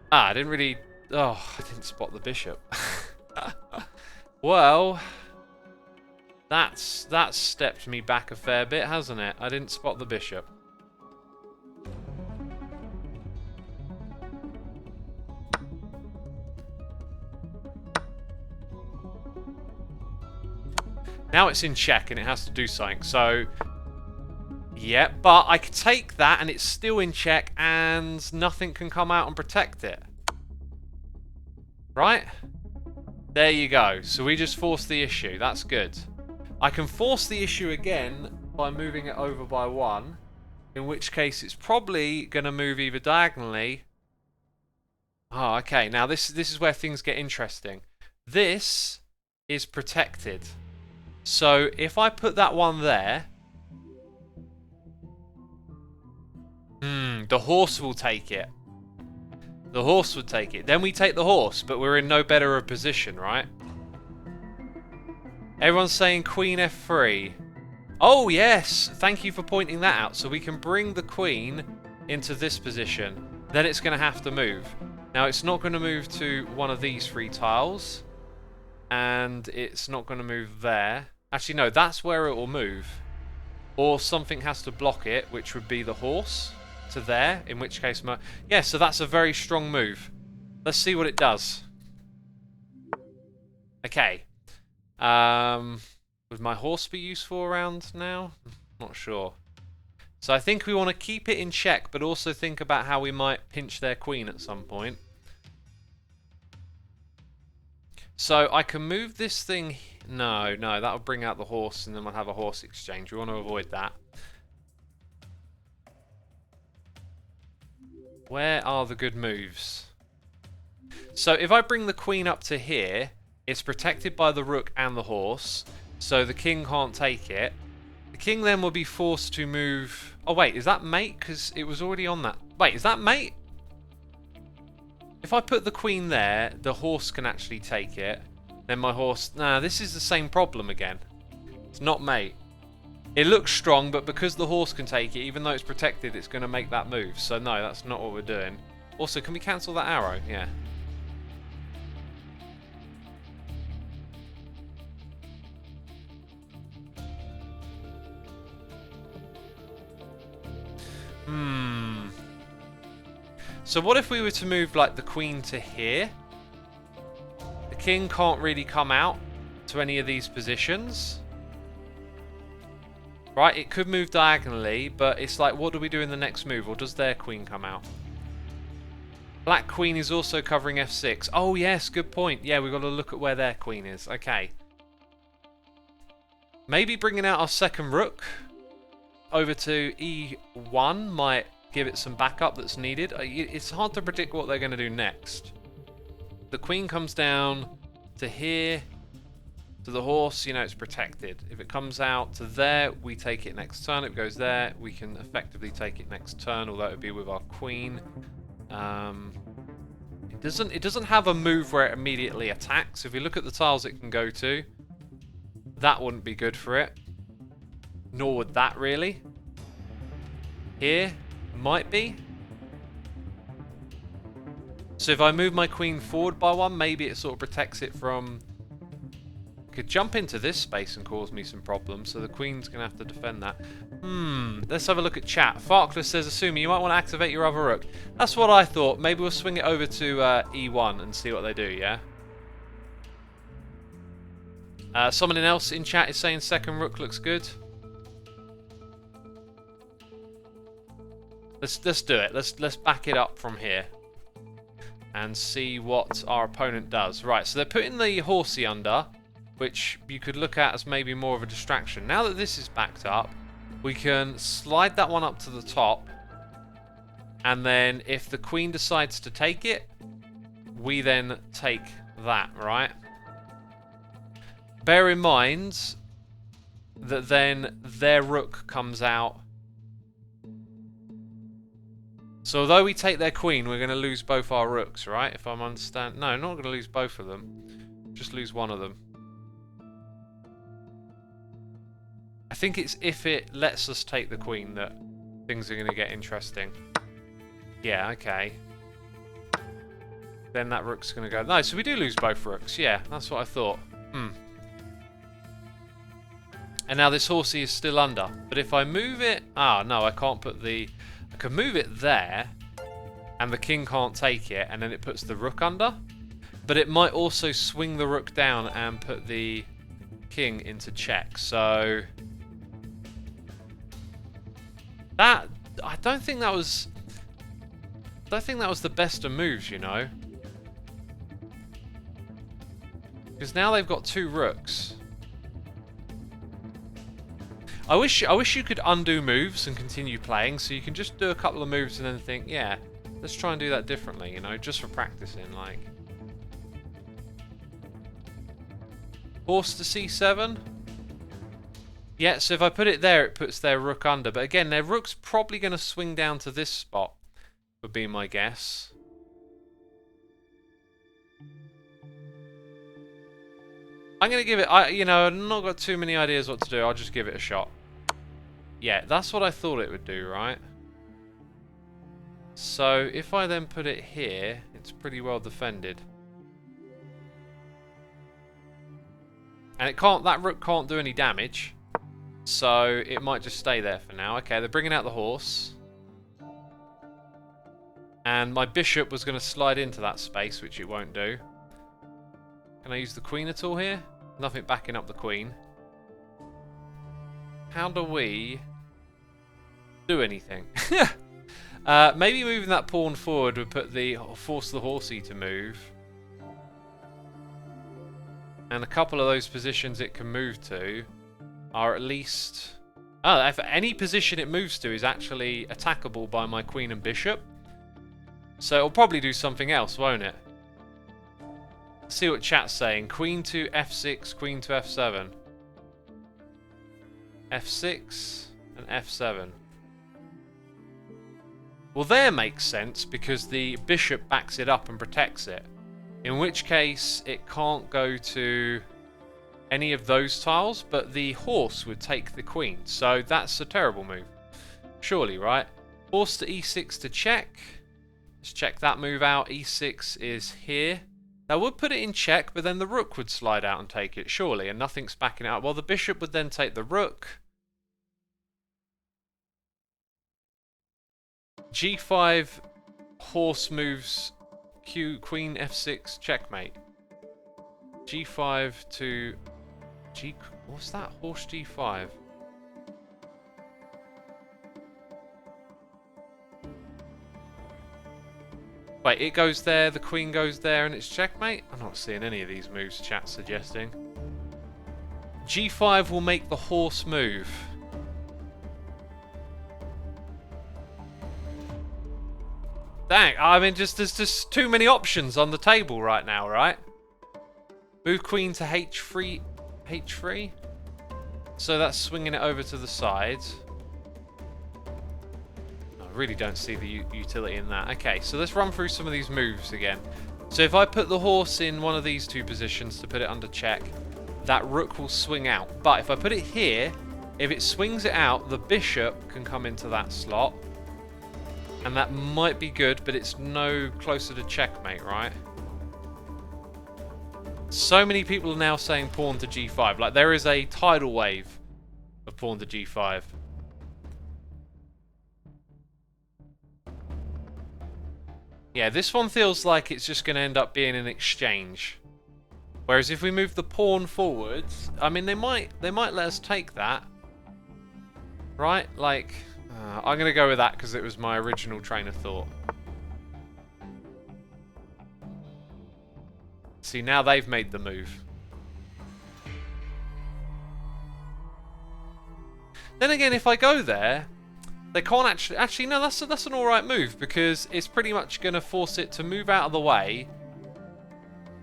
I didn't really... Oh, I didn't spot the bishop. Well, that's stepped me back a fair bit, hasn't it? I didn't spot the bishop. Now it's in check and it has to do something. So, yeah, but I could take that and it's still in check and nothing can come out and protect it. Right? There you go. So we just forced the issue. That's good. I can force the issue again by moving it over by one, in which case it's probably going to move either diagonally. Oh, okay. Now this is where things get interesting. This is protected. So if I put that one there, the horse will take it. The horse would take it. Then we take the horse, but we're in no better a position, right? Everyone's saying queen f3. Oh, yes. Thank you for pointing that out. So we can bring the queen into this position. Then it's going to have to move. Now, it's not going to move to one of these three tiles. And it's not going to move there. Actually, no, that's where it will move. Or something has to block it, which would be the horse to there, in which case... Yeah, so that's a very strong move. Let's see what it does. Okay. Would my horse be useful around now? Not sure. So I think we want to keep it in check, but also think about how we might pinch their queen at some point. So I can move this thing... No, that will bring out the horse and then we'll have a horse exchange. We want to avoid that. Where are the good moves? So if I bring the queen up to here, it's protected by the rook and the horse, so the king can't take it. The king then will be forced to move... Oh wait, is that mate? Because it was already on that... Wait, is that mate? If I put the queen there, the horse can actually take it. Then my horse... Nah, this is the same problem again. It's not mate. It looks strong, but because the horse can take it, even though it's protected, it's going to make that move. So no, that's not what we're doing. Also, can we cancel that arrow? Yeah. So what if we were to move like the queen to here? The king can't really come out to any of these positions. Right, it could move diagonally, but it's like, what do we do in the next move? Or does their queen come out? Black queen is also covering f6. Oh yes, good point. Yeah, we've got to look at where their queen is. Okay. Maybe bringing out our second rook over to e1 might give it some backup that's needed. It's hard to predict what they're going to do next. The queen comes down to here, to the horse, you know, it's protected. If it comes out to there, we take it next turn. If it goes there, we can effectively take it next turn, although it would be with our queen. It doesn't have a move where it immediately attacks. If we look at the tiles it can go to, that wouldn't be good for it. Nor would that really. Here, might be. So if I move my queen forward by one, maybe it sort of protects it from... Could jump into this space and cause me some problems, so the queen's going to have to defend that. Let's have a look at chat. Farkless says, Xisuma, you might want to activate your other rook. That's what I thought. Maybe we'll swing it over to E1 and see what they do, yeah? Someone else in chat is saying second rook looks good. Let's do it. Let's back it up from here and see what our opponent does. Right, so they're putting the horsey under, which you could look at as maybe more of a distraction. Now that this is backed up, we can slide that one up to the top, and then if the queen decides to take it, we then take that, right? Bear in mind that then their rook comes out. So although we take their queen, we're going to lose both our rooks, right? If I'm understand... No, not going to lose both of them. Just lose one of them. I think it's if it lets us take the queen that things are going to get interesting. Yeah, okay. Then that rook's going to go... No, so we do lose both rooks. Yeah, that's what I thought. And now this horsey is still under. But if I move it... Ah, no, I can't put the... I can move it there, and the king can't take it, and then it puts the rook under. But it might also swing the rook down and put the king into check. So... That... I don't think that was the best of moves, you know. Because now they've got two rooks. I wish you could undo moves and continue playing, so you can just do a couple of moves and then think, yeah, let's try and do that differently, you know, just for practicing, like. Horse to c7. Yeah, so if I put it there, it puts their rook under. But again, their rook's probably going to swing down to this spot, would be my guess. I'm going to give it, you know, I've not got too many ideas what to do. I'll just give it a shot. Yeah, that's what I thought it would do, right? So, if I then put it here, it's pretty well defended. And it can't, that rook can't do any damage. So, it might just stay there for now. Okay, they're bringing out the horse. And my bishop was going to slide into that space, which it won't do. Can I use the queen at all here? Nothing backing up the queen. How do we do anything? Maybe moving that pawn forward would force the horsey to move. And a couple of those positions it can move to are at least... Oh, if any position it moves to is actually attackable by my queen and bishop. So it'll probably do something else, won't it? See what chat's saying. Queen to f6, queen to f7. f6 and f7. Well, there makes sense because the bishop backs it up and protects it. In which case, it can't go to any of those tiles, but the horse would take the queen. So that's a terrible move. Surely, right? Horse to e6 to check. Let's check that move out. e6 is here. That would put it in check, but then the rook would slide out and take it, surely, and nothing's backing out. Well, the bishop would then take the rook. g5, horse moves, queen f6, checkmate. g5 to... what's that? Horse g5. Wait, it goes there, the queen goes there, and it's checkmate? I'm not seeing any of these moves chat's suggesting. g5 will make the horse move. Dang, I mean, there's just too many options on the table right now, right? Move queen to h3. h3? So that's swinging it over to the side. I really don't see the utility in that. Okay, so let's run through some of these moves again. So if I put the horse in one of these two positions to put it under check, that rook will swing out. But if I put it here, if it swings it out, the bishop can come into that slot. And that might be good, but it's no closer to checkmate, right? So many people are now saying pawn to g5. Like, there is a tidal wave of pawn to g5. Yeah, this one feels like it's just going to end up being an exchange. Whereas if we move the pawn forwards, I mean, they might let us take that. Right? Like, I'm going to go with that because it was my original train of thought. See, now they've made the move. Then again, if I go there, they can't actually... Actually, no, that's an alright move because it's pretty much going to force it to move out of the way.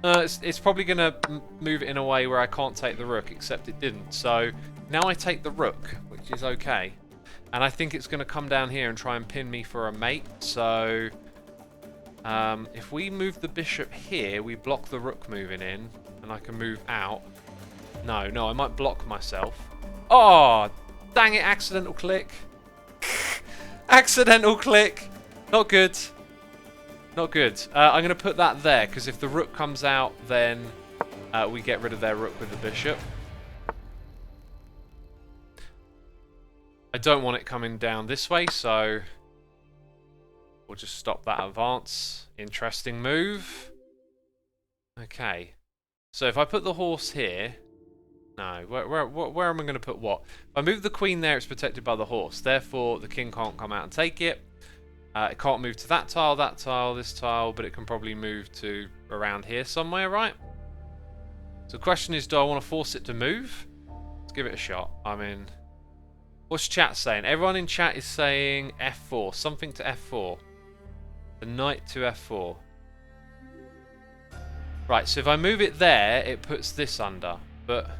It's probably going to move it in a way where I can't take the rook, except it didn't. So now I take the rook, which is okay. And I think it's going to come down here and try and pin me for a mate. So if we move the bishop here, we block the rook moving in, and I can move out. No, I might block myself. Oh, dang it, accidental click. Accidental click. Not good. Not good. I'm going to put that there, because if the rook comes out, then we get rid of their rook with the bishop. I don't want it coming down this way, so we'll just stop that advance. Interesting move. Okay. So if I put the horse here... No, where am I going to put what? If I move the queen there, it's protected by the horse. Therefore, the king can't come out and take it. It can't move to that tile, this tile, but it can probably move to around here somewhere, right? So the question is, do I want to force it to move? Let's give it a shot. I mean... What's chat saying? Everyone in chat is saying f4. Something to f4. The knight to f4. Right, so if I move it there, it puts this under. But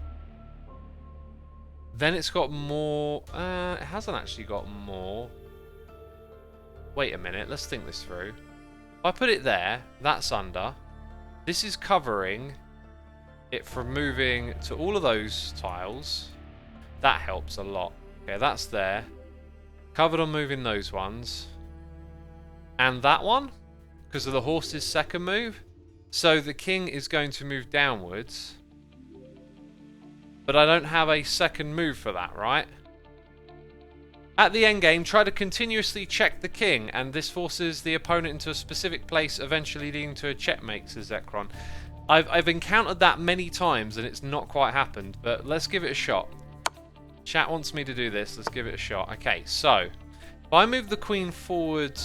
then it's got more... it hasn't actually got more. Wait a minute, let's think this through. If I put it there, that's under. This is covering it from moving to all of those tiles. That helps a lot. Okay, that's there. Covered on moving those ones. And that one, because of the horse's second move. So the king is going to move downwards. But I don't have a second move for that, right? At the endgame, try to continuously check the king, and this forces the opponent into a specific place, eventually leading to a checkmate, says Zekron. I've encountered that many times, and it's not quite happened, but let's give it a shot. Chat wants me to do this. Let's give it a shot. Okay, so if I move the queen forward,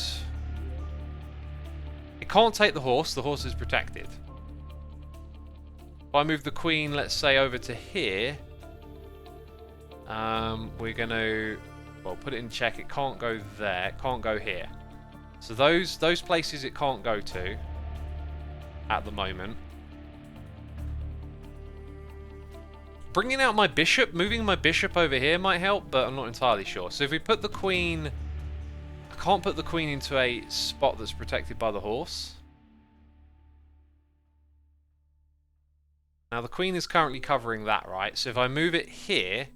it can't take the horse. The horse is protected. If I move the queen, let's say, over to here, we're going to, well, put it in check. It can't go there. It can't go here. So those places it can't go to at the moment. Bringing out my bishop, moving my bishop over here might help, but I'm not entirely sure. So if we put the queen... I can't put the queen into a spot that's protected by the horse. Now the queen is currently covering that, right? So if I move it here,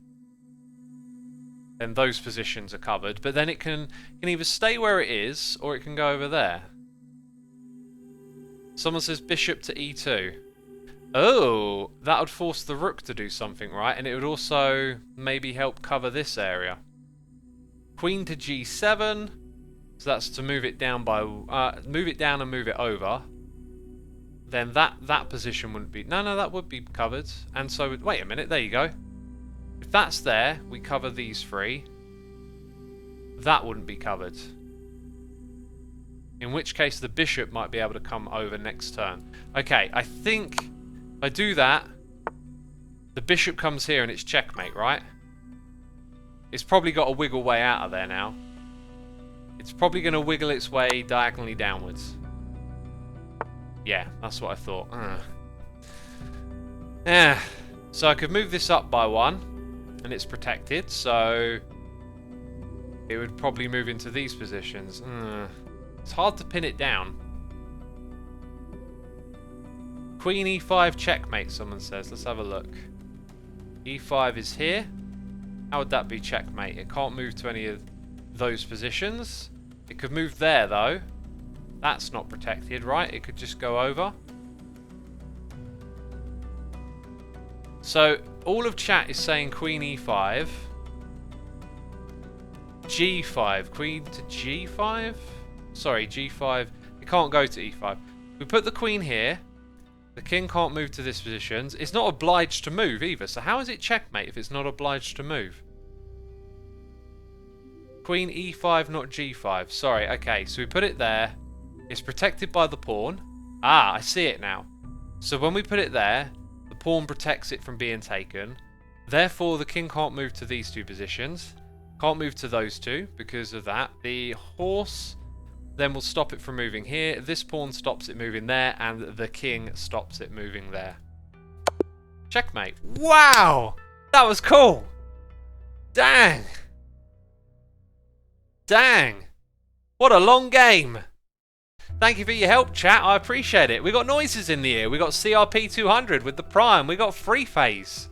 then those positions are covered. But then it can either stay where it is, or it can go over there. Someone says bishop to e2. Oh, that would force the rook to do something, right? And it would also maybe help cover this area. Queen to g7. So that's to move it down by move it down and move it over. Then that position wouldn't be... No, that would be covered. And so, wait a minute, there you go. If that's there, we cover these three. That wouldn't be covered. In which case, the bishop might be able to come over next turn. Okay, I think... If I do that, the bishop comes here and it's checkmate, right? It's probably got a wiggle way out of there now. It's probably going to wiggle its way diagonally downwards. Yeah, that's what I thought. Yeah. So I could move this up by 1, and it's protected, so it would probably move into these positions. It's hard to pin it down. Queen e5 checkmate, someone says. Let's have a look. e5 is here. How would that be checkmate? It can't move to any of those positions. It could move there, though. That's not protected, right? It could just go over. So, all of chat is saying queen e5. g5. Queen to g5? Sorry, g5. It can't go to e5. We put the queen here. The king can't move to this position. It's not obliged to move either. So how is it checkmate if it's not obliged to move? Queen e5, not g5. Sorry, okay. So we put it there. It's protected by the pawn. Ah, I see it now. So when we put it there, the pawn protects it from being taken. Therefore, the king can't move to these two positions. Can't move to those two because of that. The horse then will stop it from moving here. This pawn stops it moving there, and the king stops it moving there. Checkmate. Wow! That was cool! Dang! Dang! What a long game! Thank you for your help, chat. I appreciate it. We got noises in the ear. We got CRP 200 with the Prime. We got Free Phase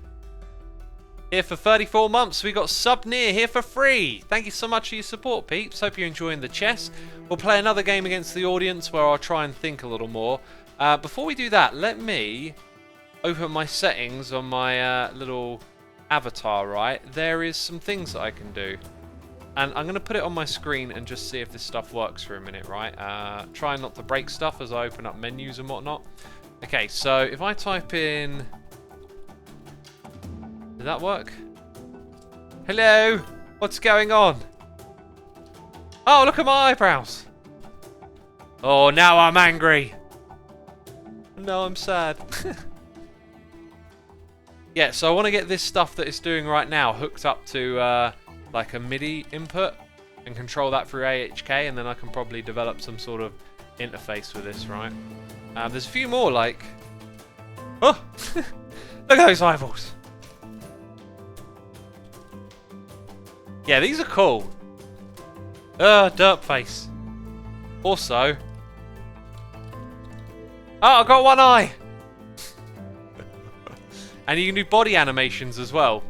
here for 34 months. We got Subnear here for free. Thank you so much for your support, peeps. Hope you're enjoying the chess. We'll play another game against the audience where I'll try and think a little more. Before we do that, let me open my settings on my little avatar, right? There is some things that I can do. And I'm going to put it on my screen and just see if this stuff works for a minute, right? Try not to break stuff as I open up menus and whatnot. Okay, so if I type in... Did that work? Hello? What's going on? Oh, look at my eyebrows. Oh, now I'm angry. No, I'm sad. Yeah, so I want to get this stuff that it's doing right now hooked up to like a MIDI input and control that through AHK, and then I can probably develop some sort of interface with this, right? There's a few more, like... Oh! Look at those eyeballs! Yeah, these are cool. Dirt face. Also... Oh, I got one eye! And you can do body animations as well.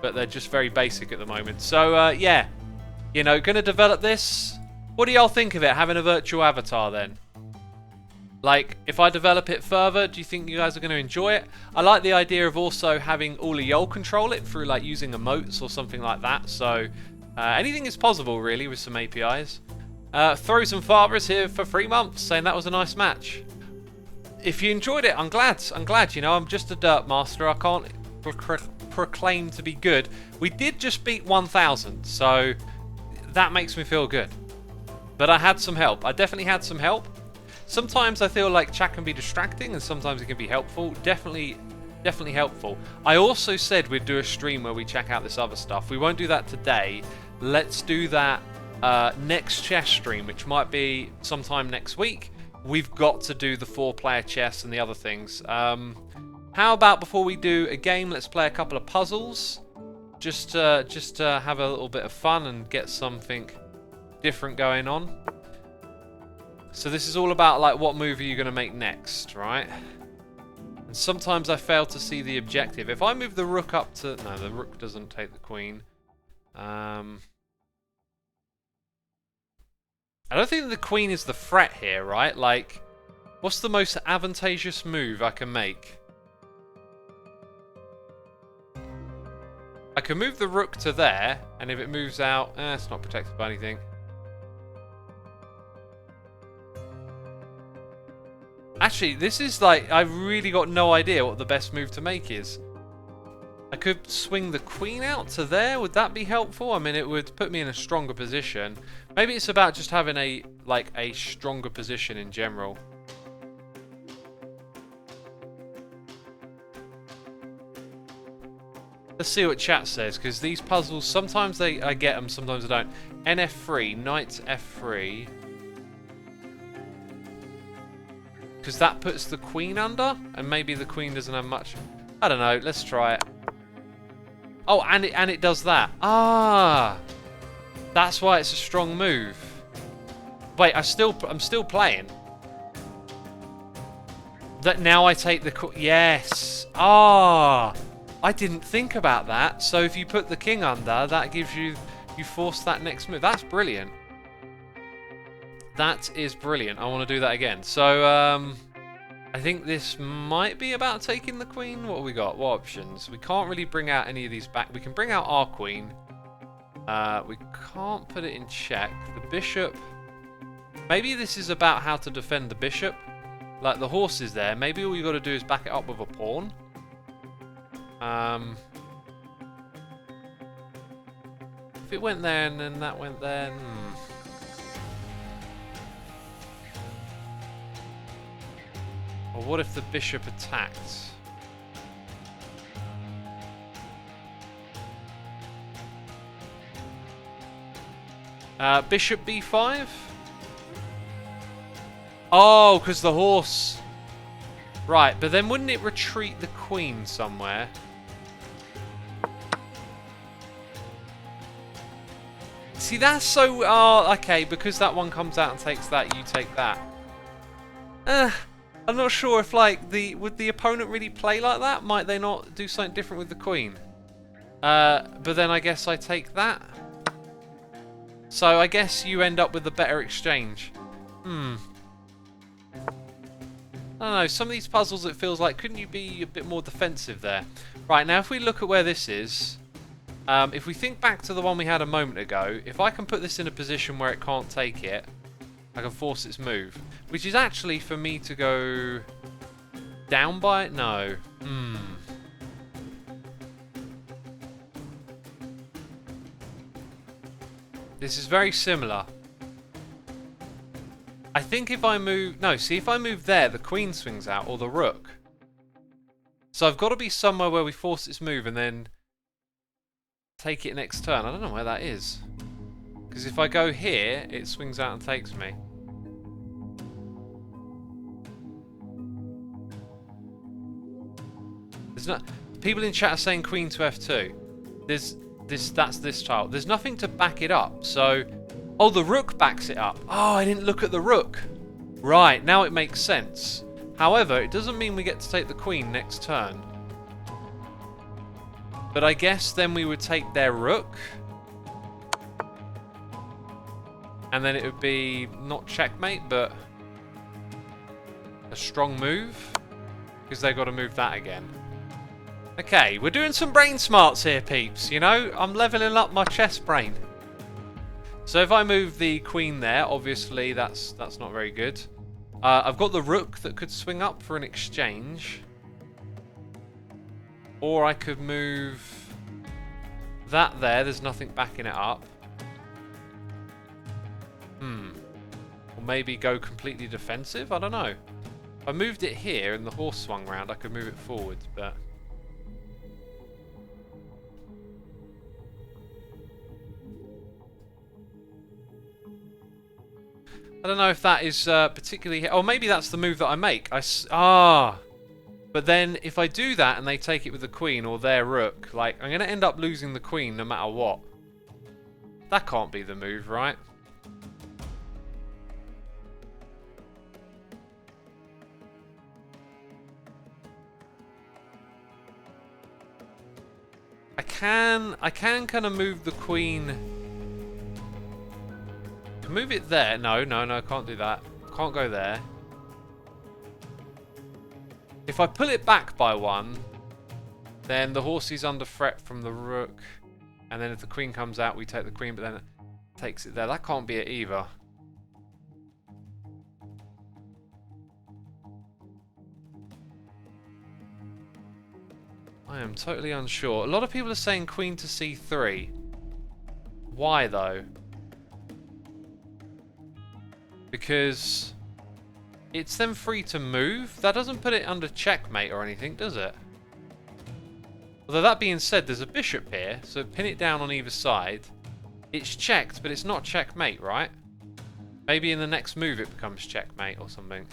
But they're just very basic at the moment. So, yeah. You know, gonna develop this. What do y'all think of it, having a virtual avatar then? Like, if I develop it further, do you think you guys are going to enjoy it? I like the idea of also having all of y'all control it through, like, using emotes or something like that. So, anything is possible, really, with some APIs. Throws and Father is here for 3 months, saying that was a nice match. If you enjoyed it, I'm glad. I'm glad, you know, I'm just a dirt master. I can't proclaim to be good. We did just beat 1,000, so that makes me feel good. But I had some help. I definitely had some help. Sometimes I feel like chat can be distracting and sometimes it can be helpful. Definitely helpful. I also said we'd do a stream where we check out this other stuff. We won't do that today. Let's do that next chess stream, which might be sometime next week. We've got to do the 4-player chess and the other things. How about before we do a game, let's play a couple of puzzles. Just to have a little bit of fun and get something different going on. So this is all about, like, what move are you going to make next, right? And sometimes I fail to see the objective. If I move the rook up to... No, the rook doesn't take the queen. I don't think the queen is the threat here, right? Like, what's the most advantageous move I can make? I can move the rook to there, and if it moves out... it's not protected by anything. Actually, this is like, I've really got no idea what the best move to make is. I could swing the queen out to there. Would that be helpful? I mean, it would put me in a stronger position. Maybe it's about just having a stronger position in general. Let's see what chat says, because these puzzles, sometimes I get them, sometimes I don't. NF3, knight F3. Because that puts the queen under, and maybe the queen doesn't have much. I don't know, let's try it. Oh, and it does that. Ah! That's why it's a strong move. Wait, I'm still playing. That now I take the yes. Ah! I didn't think about that. So if you put the king under, that gives you force that next move. That's brilliant. That is brilliant. I want to do that again. So I think this might be about taking the queen. What have we got? What options? We can't really bring out any of these back. We can bring out our queen. We can't put it in check. The bishop. Maybe this is about how to defend the bishop. Like the horse is there. Maybe all you got to do is back it up with a pawn. If it went there and then that went there. Or what if the bishop attacked? Bishop b5? Oh, because the horse. Right, but then wouldn't it retreat the queen somewhere? See, that's so... Oh, okay, because that one comes out and takes that, you take that. I'm not sure if, like, would the opponent really play like that? Might they not do something different with the queen? But then I guess I take that. So I guess you end up with a better exchange. I don't know, some of these puzzles it feels like, couldn't you be a bit more defensive there? Right, now if we look at where this is, if we think back to the one we had a moment ago, if I can put this in a position where it can't take it, I can force its move. Which is actually for me to go down by it? No. This is very similar. I think if I move... No, see, if I move there, the queen swings out, or the rook. So I've got to be somewhere where we force its move and then take it next turn. I don't know where that is. Because if I go here, it swings out and takes me. There's not... People in chat are saying queen to f2. That's this tile. There's nothing to back it up, so... Oh, the rook backs it up. Oh, I didn't look at the rook. Right, now it makes sense. However, it doesn't mean we get to take the queen next turn. But I guess then we would take their rook. And then it would be not checkmate, but a strong move. Because they've got to move that again. Okay, we're doing some brain smarts here, peeps. You know, I'm leveling up my chess brain. So if I move the queen there, obviously that's not very good. I've got the rook that could swing up for an exchange. Or I could move that there. There's nothing backing it up. Or maybe go completely defensive? I don't know. If I moved it here and the horse swung round, I could move it forward, but... I don't know if that is particularly... Oh, maybe that's the move that I make. But then if I do that and they take it with the queen or their rook, like, I'm going to end up losing the queen no matter what. That can't be the move, right? I can kind of move the queen... Move it there. No, I can't do that. Can't go there. If I pull it back by one, then the horse is under threat from the rook. And then if the queen comes out, we take the queen, but then it takes it there. That can't be it either. I am totally unsure. A lot of people are saying queen to c3. Why though? Because it's then free to move. That doesn't put it under checkmate or anything, does it? Although that being said, there's a bishop here, so pin it down on either side. It's checked, but it's not checkmate, right? Maybe in the next move it becomes checkmate or something.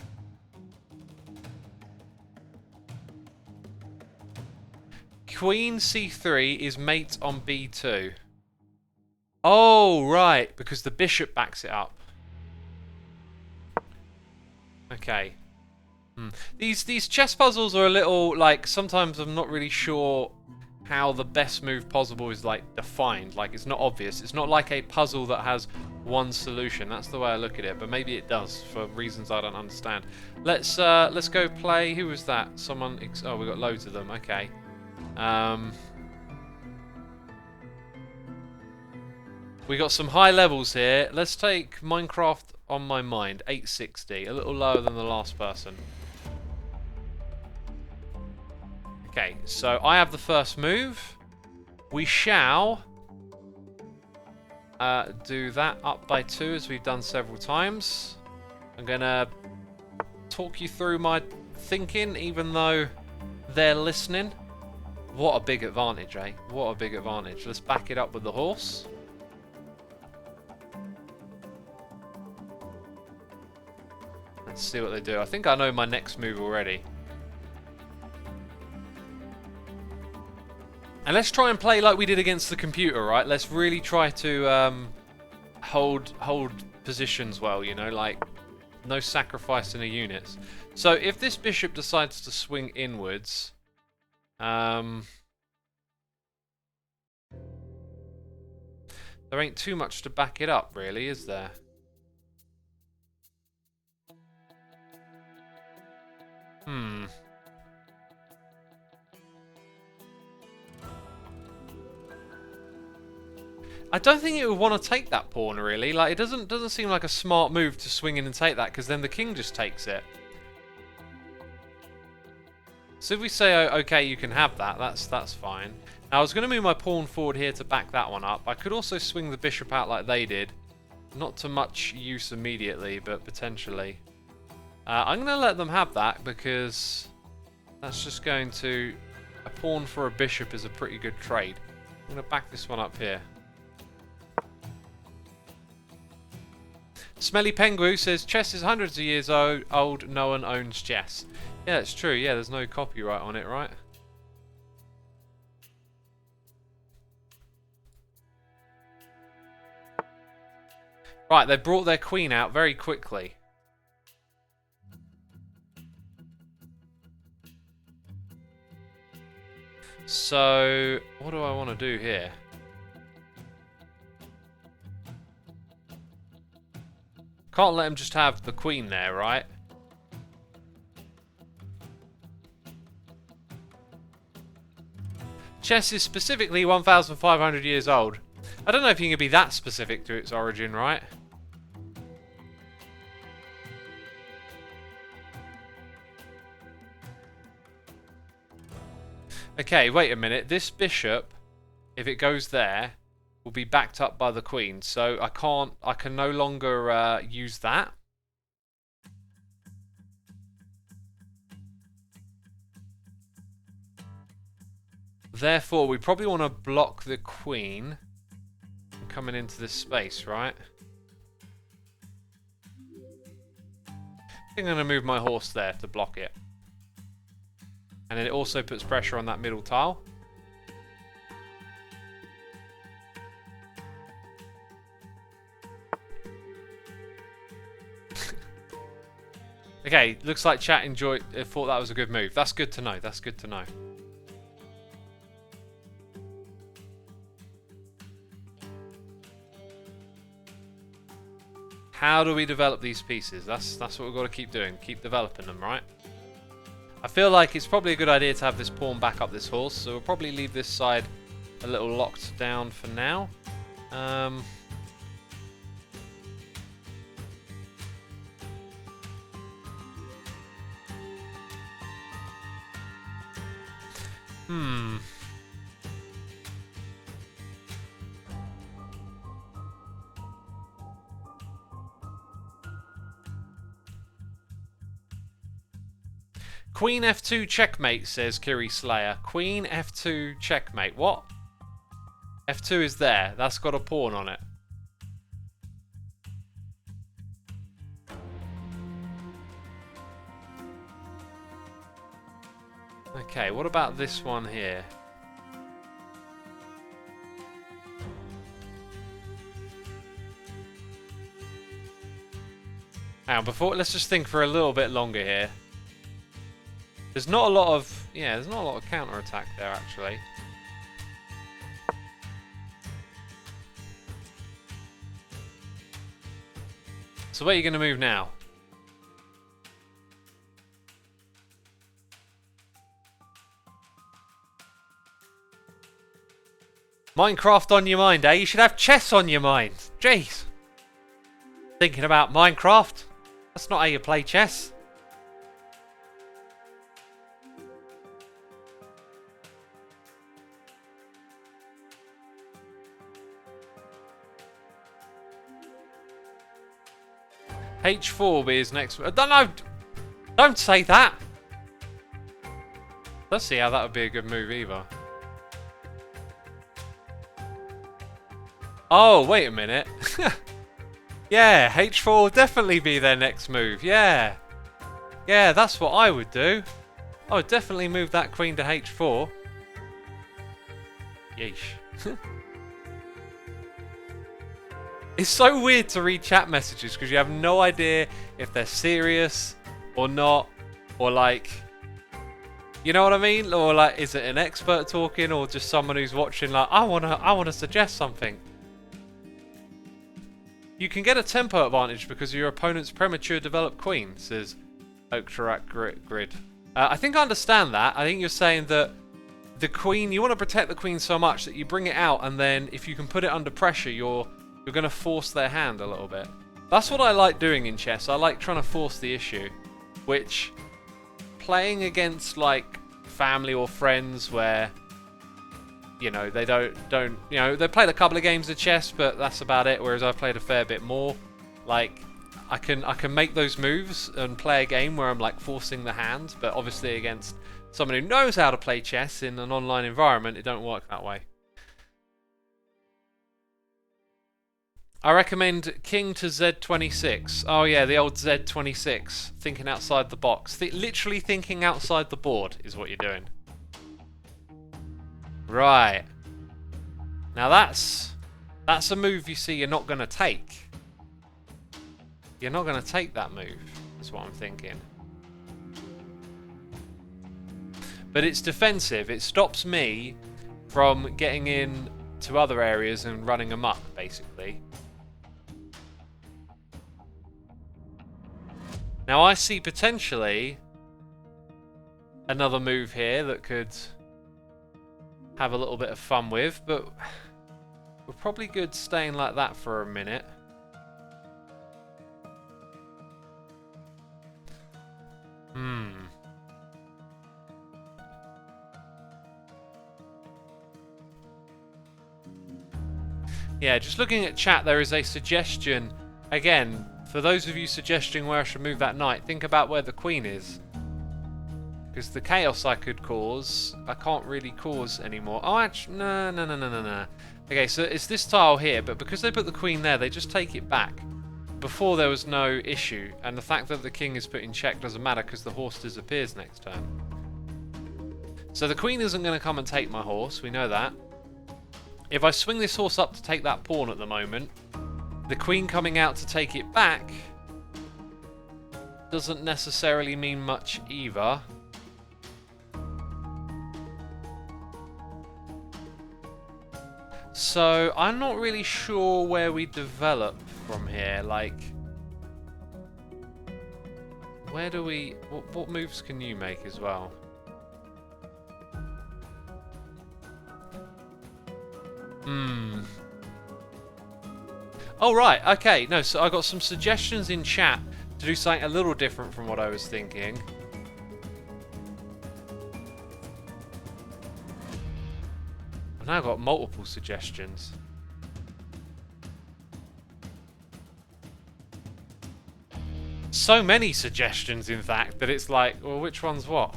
Queen c3 is mate on b2. Oh, right, because the bishop backs it up. Okay. These chess puzzles are a little, like, sometimes I'm not really sure how the best move possible is, like, defined. Like, it's not obvious. It's not like a puzzle that has one solution. That's the way I look at it, but maybe it does for reasons I don't understand. Let's go play. Who was that? Someone... Oh, we got loads of them. Okay. We got some high levels here. Let's take Minecraft on my mind. 860. A little lower than the last person. Okay, so I have the first move. We shall do that up by 2 as we've done several times. I'm going to talk you through my thinking even though they're listening. What a big advantage, eh? What a big advantage. Let's back it up with the horse. Let's see what they do. I think I know my next move already. And let's try and play like we did against the computer, right? Let's really try to hold positions well, you know, like no sacrificing the units. So if this bishop decides to swing inwards, there ain't too much to back it up, really, is there? I don't think it would want to take that pawn, really. Like, it doesn't seem like a smart move to swing in and take that, because then the king just takes it. So if we say, oh, okay, you can have that, that's fine. Now, I was going to move my pawn forward here to back that one up. I could also swing the bishop out like they did. Not to much use immediately, but potentially. I'm going to let them have that, because that's just going to... A pawn for a bishop is a pretty good trade. I'm going to back this one up here. Smelly Pengu says, chess is hundreds of years old, no one owns chess. Yeah, it's true. Yeah, there's no copyright on it, right? Right, they brought their queen out very quickly. So, what do I want to do here? Can't let him just have the queen there, right? Chess is specifically 1,500 years old. I don't know if you can be that specific to its origin, right? Okay, wait a minute. This bishop, if it goes there, will be backed up by the queen. So I can no longer use that. Therefore, we probably want to block the queen coming into this space, right? I think I'm going to move my horse there to block it. And then it also puts pressure on that middle tile. Okay, looks like chat thought that was a good move. That's good to know. That's good to know. How do we develop these pieces? That's what we've got to keep doing. Keep developing them, right? I feel like it's probably a good idea to have this pawn back up this horse, so we'll probably leave this side a little locked down for now. Queen F2 checkmate, says Kiri Slayer. Queen F2 checkmate. What? F2 is there. That's got a pawn on it. Okay, what about this one here? Now, let's just think for a little bit longer here. There's not a lot of, there's not a lot of counter-attack there, actually. So where are you going to move now? Minecraft on your mind, eh? You should have chess on your mind. Jeez. Thinking about Minecraft? That's not how you play chess. H4 will be his next... Don't say that! Let's see how that would be a good move either. Oh, wait a minute. Yeah, H4 will definitely be their next move. Yeah. Yeah, that's what I would do. I would definitely move that queen to H4. Yeesh. It's so weird to read chat messages because you have no idea if they're serious or not, or like, you know what I mean? Or like, is it an expert talking or just someone who's watching like, I wanna suggest something. You can get a tempo advantage because of your opponent's premature developed queen, says Oaktarak Grid. I think I understand that. I think you're saying that the queen, you want to protect the queen so much that you bring it out, and then if you can put it under pressure, you're going to force their hand a little bit. That's what I like doing in chess. I like trying to force the issue, which playing against like family or friends where, you know, they don't you know, they played a couple of games of chess, but that's about it, whereas I've played a fair bit more. Like I can make those moves and play a game where I'm like forcing the hand, but obviously against someone who knows how to play chess in an online environment, it don't work that way. I recommend king to Z26. Oh yeah, the old Z26. Thinking outside the box. Literally thinking outside the board is what you're doing. Right. Now that's a move you see you're not going to take. You're not going to take that move. That's what I'm thinking. But it's defensive. It stops me from getting in to other areas and running amok, basically. Now I see potentially another move here that could have a little bit of fun with, but we're probably good staying like that for a minute. Yeah, just looking at chat, there is a suggestion. Again, for those of you suggesting where I should move that knight, think about where the queen is. Because the chaos I could cause, I can't really cause anymore. Oh, actually, no. Okay, so it's this tile here, but because they put the queen there, they just take it back. Before there was no issue, and the fact that the king is put in check doesn't matter because the horse disappears next turn. So the queen isn't going to come and take my horse, we know that. If I swing this horse up to take that pawn at the moment, the queen coming out to take it back doesn't necessarily mean much either. So I'm not really sure where we develop from here. Like, where do we... What moves can you make as well? Oh, right. Okay. No, so I got some suggestions in chat to do something a little different from what I was thinking. I've now got multiple suggestions. So many suggestions, in fact, that it's like, well, which one's what?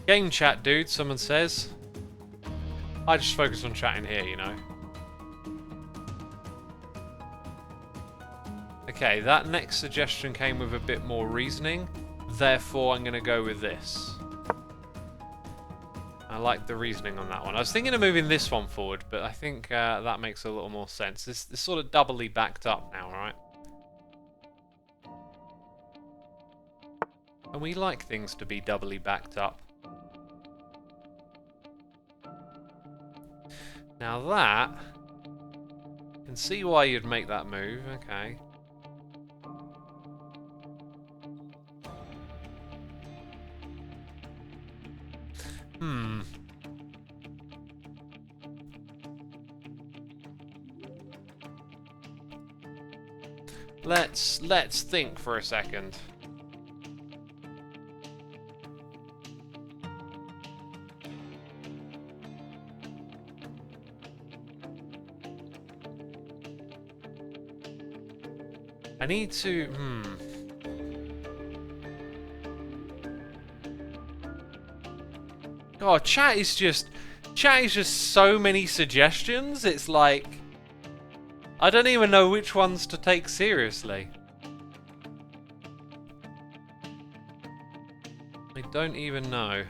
Game chat, dude, someone says. I just focus on chatting here, you know. Okay, that next suggestion came with a bit more reasoning. Therefore, I'm going to go with this. I like the reasoning on that one. I was thinking of moving this one forward, but I think that makes a little more sense. This sort of doubly backed up now, right? And we like things to be doubly backed up. Now that... I can see why you'd make that move, okay. Let's think for a second. I need to Oh, chat is just so many suggestions. It's like I don't even know which ones to take seriously. I don't even know.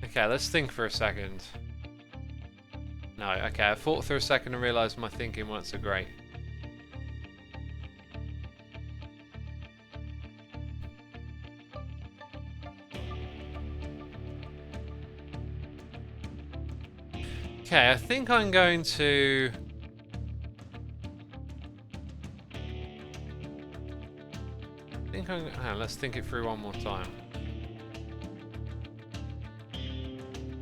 Okay, let's think for a second. No, okay, I thought for a second and realised my thinking wasn't so great. Okay, I think I'm going to... let's think it through one more time.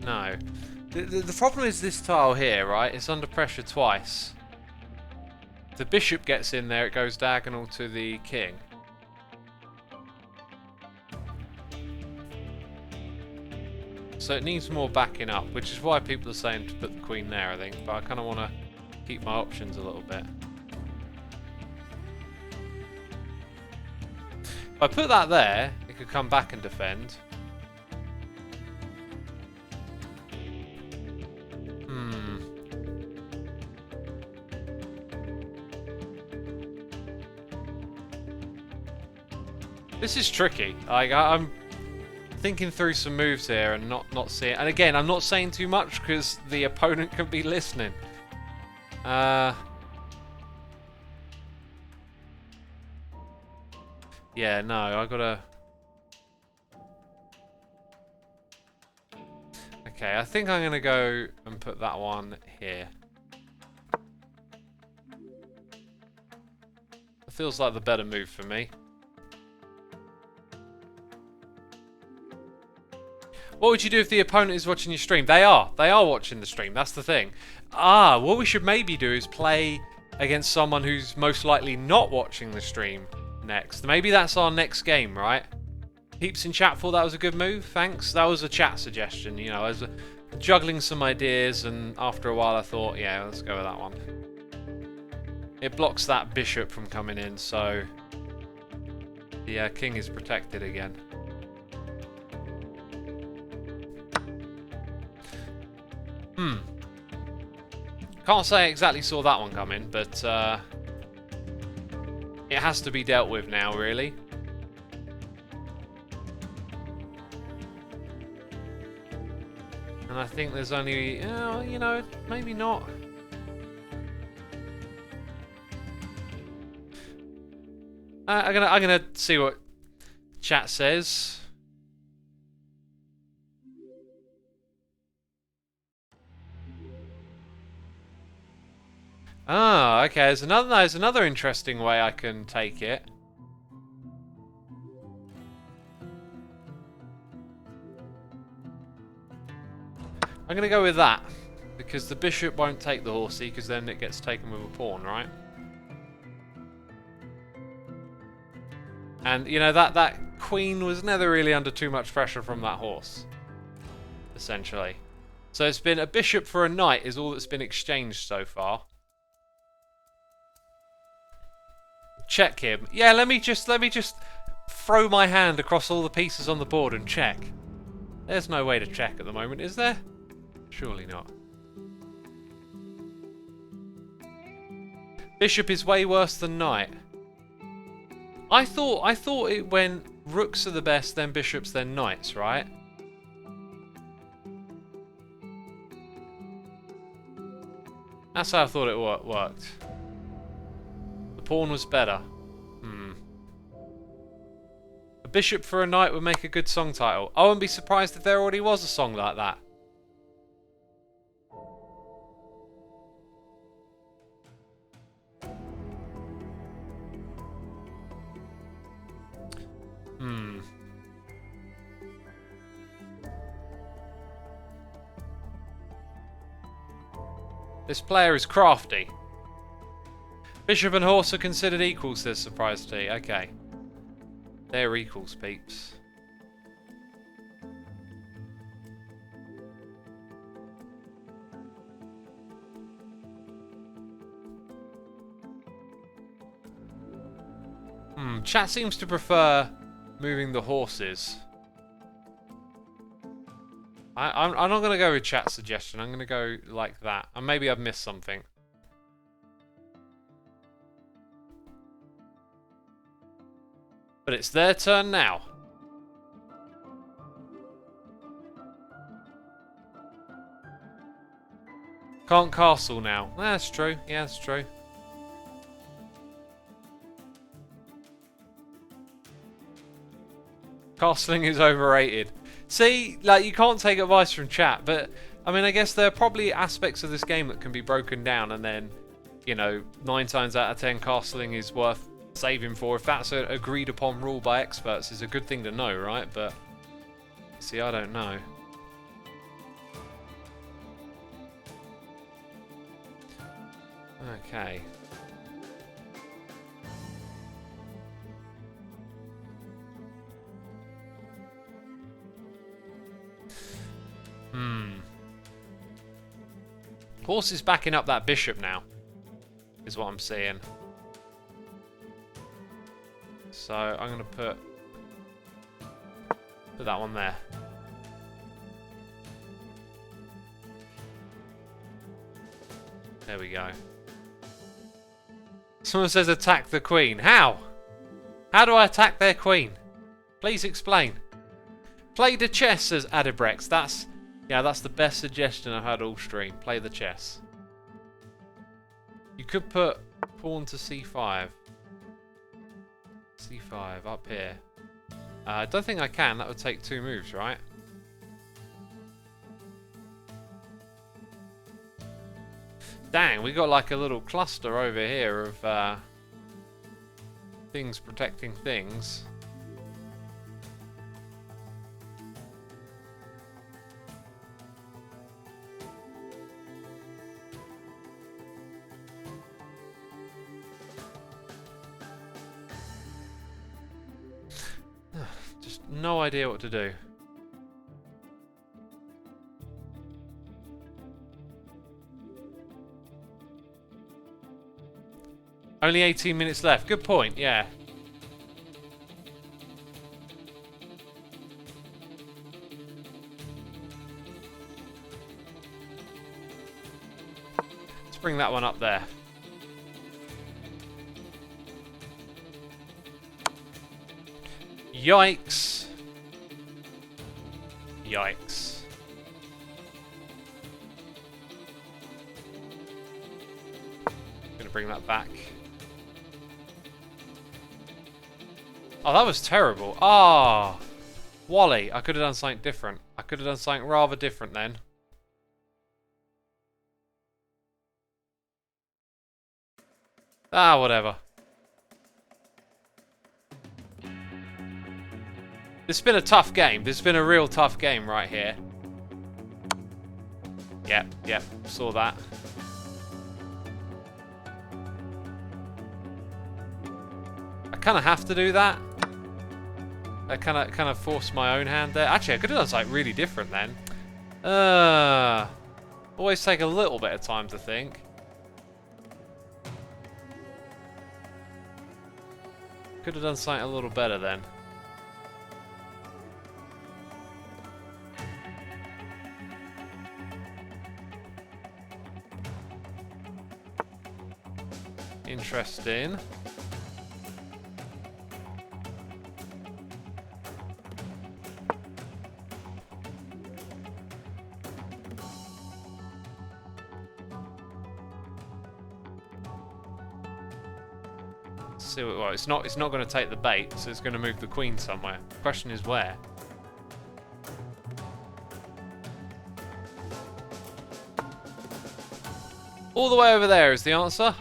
No. The problem is this tile here, right? It's under pressure twice. If the bishop gets in there, it goes diagonal to the king. So it needs more backing up, which is why people are saying to put the queen there, I think. But I kind of want to keep my options a little bit. If I put that there, it could come back and defend. This is tricky. Like, I'm thinking through some moves here and not seeing. And again, I'm not saying too much because the opponent could be listening. Yeah, no, I gotta. Okay, I think I'm gonna go and put that one here. It feels like the better move for me. What would you do if the opponent is watching your stream? They are. They are watching the stream. That's the thing. What we should maybe do is play against someone who's most likely not watching the stream next. Maybe that's our next game, right? Peeps in chat thought that was a good move. Thanks. That was a chat suggestion. You know, I was juggling some ideas, and after a while I thought, yeah, let's go with that one. It blocks that bishop from coming in, so the king is protected again. Can't say I exactly saw that one coming, but it has to be dealt with now, really. And I think there's only, you know, maybe not. I'm gonna see what chat says. Ah, okay. There's another interesting way I can take it. I'm gonna go with that because the bishop won't take the horsey because then it gets taken with a pawn, right? And, you know, that queen was never really under too much pressure from that horse, essentially. So it's been a bishop for a knight is all that's been exchanged so far. Check him. Yeah, let me just throw my hand across all the pieces on the board and check. There's no way to check at the moment, is there? Surely not. Bishop is way worse than knight. I thought it went rooks are the best, then bishops, then knights, right? That's how I thought it worked. The pawn was better. A bishop for a knight would make a good song title. I wouldn't be surprised if there already was a song like that. This player is crafty. Bishop and horse are considered equals, says Surprise T. Okay. They're equals, peeps. Chat seems to prefer moving the horses. I'm not going to go with chat's suggestion. I'm going to go like that. And maybe I've missed something. But it's their turn now. Can't castle now. That's true. Yeah, that's true. Castling is overrated. See, like, you can't take advice from chat, but, I mean, I guess there are probably aspects of this game that can be broken down, and then, you know, 9 times out of 10, castling is worth saving for. If that's an agreed upon rule by experts, is a good thing to know, right? But, see, I don't know. Okay. Horse is backing up that bishop now, is what I'm seeing. So I'm going to put that one there. There we go. Someone says attack the queen. How? How do I attack their queen? Please explain. Play the chess, says Adibrex. That's the best suggestion I've had all stream. Play the chess. You could put pawn to c5. c5 up here. I don't think I can. That would take 2 moves, right? Dang, we got like a little cluster over here of things protecting things. Just no idea what to do. Only 18 minutes left. Good point, yeah. Let's bring that one up there. Yikes. Yikes. Gonna bring that back. Oh, that was terrible. Ah, Wally, I could have done something different. I could have done something rather different then. Ah, whatever. This has been a tough game. This has been a real tough game right here. Yep, saw that. I kind of have to do that. I kind of forced my own hand there. Actually, I could have done something really different then. Always take a little bit of time to think. Could have done something a little better then. Interesting. See, well, it's not going to take the bait, so it's going to move the queen somewhere. The question is where. All the way over there is the answer.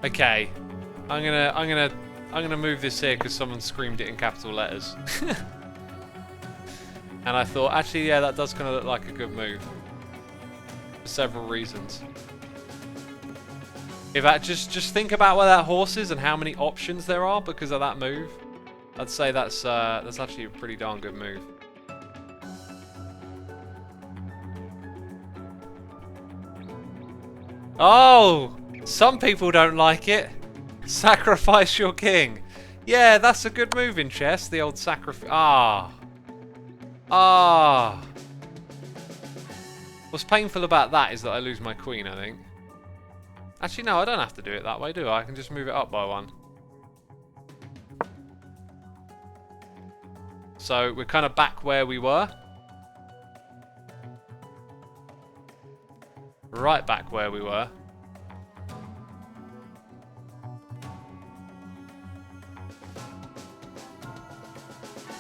Okay, I'm gonna move this here because someone screamed it in capital letters. And I thought, actually, yeah, that does kind of look like a good move for several reasons. If I just think about where that horse is and how many options there are because of that move, I'd say that's actually a pretty darn good move. Oh! Some people don't like it. Sacrifice your king. Yeah, that's a good move in chess, the old sacrifice. What's painful about that is that I lose my queen, I think. Actually, no, I don't have to do it that way, do I? I can just move it up by one. So, we're kind of back where we were. Right back where we were.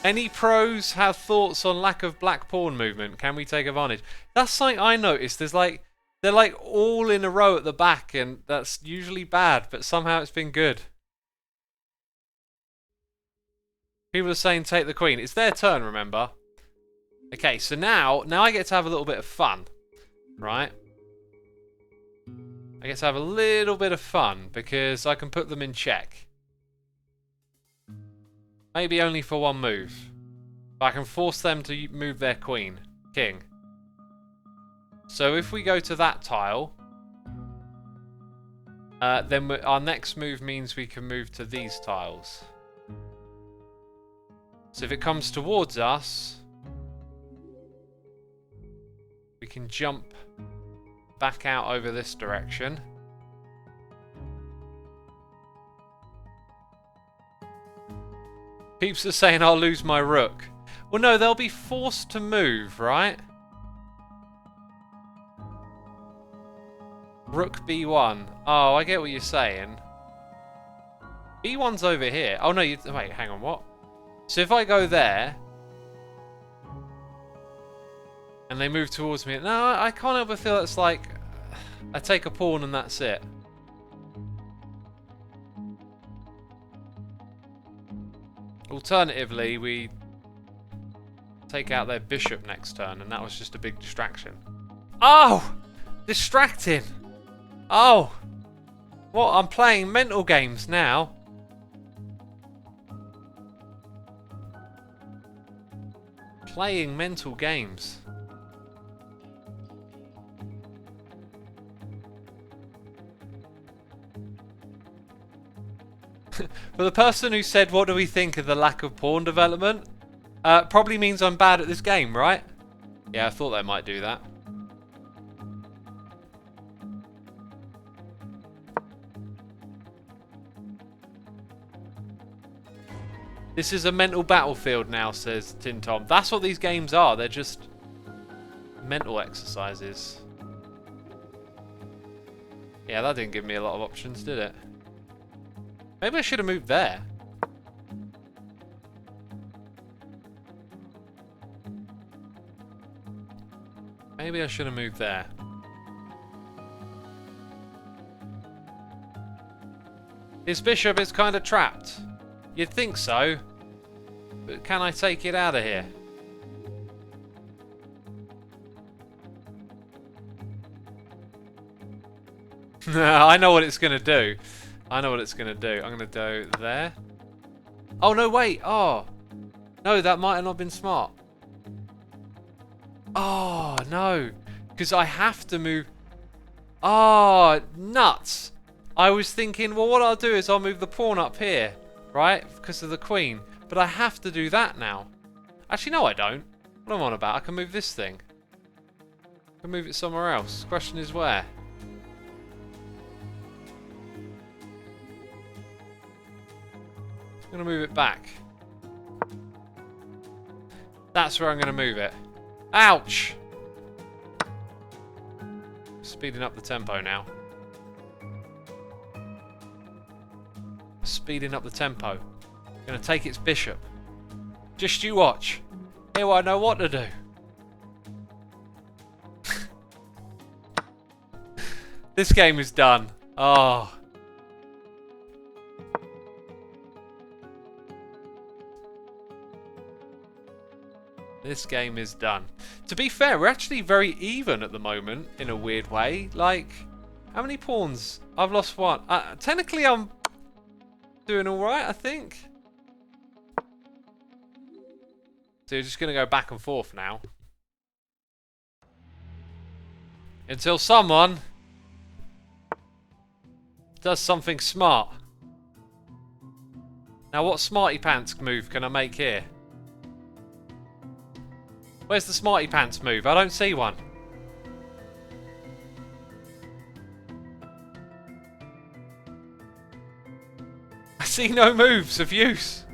Any pros have thoughts on lack of black pawn movement? Can we take advantage? That's something I noticed. They're like all in a row at the back, and that's usually bad, but somehow it's been good. People are saying take the queen. It's their turn, remember? Okay, so now I get to have a little bit of fun, right? I get to have a little bit of fun because I can put them in check. Maybe only for one move. But I can force them to move their king. So if we go to that tile, then our next move means we can move to these tiles. So if it comes towards us, we can jump back out over this direction. Peeps are saying I'll lose my rook. Well, no, they'll be forced to move, right? Rook b1. Oh, I get what you're saying. b1's over here. Oh, no, wait, hang on, what? So if I go there, and they move towards me, no, I can't help but feel it's like, I take a pawn and that's it. Alternatively, we take out their bishop next turn, and that was just a big distraction. Oh! Distracting! Oh! What? I'm playing mental games now. Playing mental games. For the person who said, what do we think of the lack of pawn development? Probably means I'm bad at this game, right? Yeah, I thought they might do that. This is a mental battlefield now, says Tin Tom. That's what these games are. They're just mental exercises. Yeah, that didn't give me a lot of options, did it? Maybe I should have moved there. Maybe I should have moved there. His bishop is kind of trapped. You'd think so. But can I take it out of here? I know what it's going to do. I know what it's going to do. I'm going to go there. Oh, no, wait. Oh. No, that might have not been smart. Oh, no. Because I have to move. Oh, nuts. I was thinking, well, what I'll do is I'll move the pawn up here, right? Because of the queen. But I have to do that now. Actually, no, I don't. What am I on about? I can move this thing. I can move it somewhere else. The question is where? I'm going to move it back. That's where I'm going to move it. Ouch! Speeding up the tempo now. Speeding up the tempo. Going to take its bishop. Just you watch. Here I know what to do. This game is done. Oh. This game is done. To be fair, we're actually very even at the moment, in a weird way. Like, how many pawns? I've lost one. Technically, I'm doing alright, I think. So you're just going to go back and forth now. Until someone does something smart. Now, what smarty pants move can I make here? Where's the smarty pants move? I don't see one. I see no moves of use.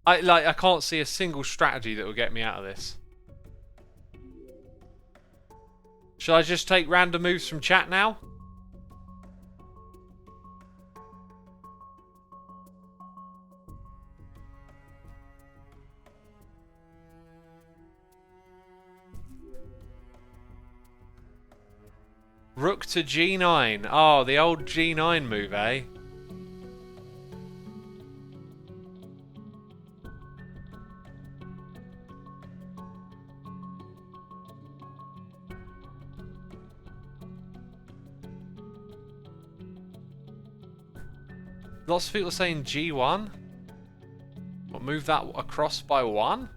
I can't see a single strategy that will get me out of this. Should I just take random moves from chat now? Rook to G9. Oh, the old G9 move, eh? Lots of people are saying G1. What, move that across by 1?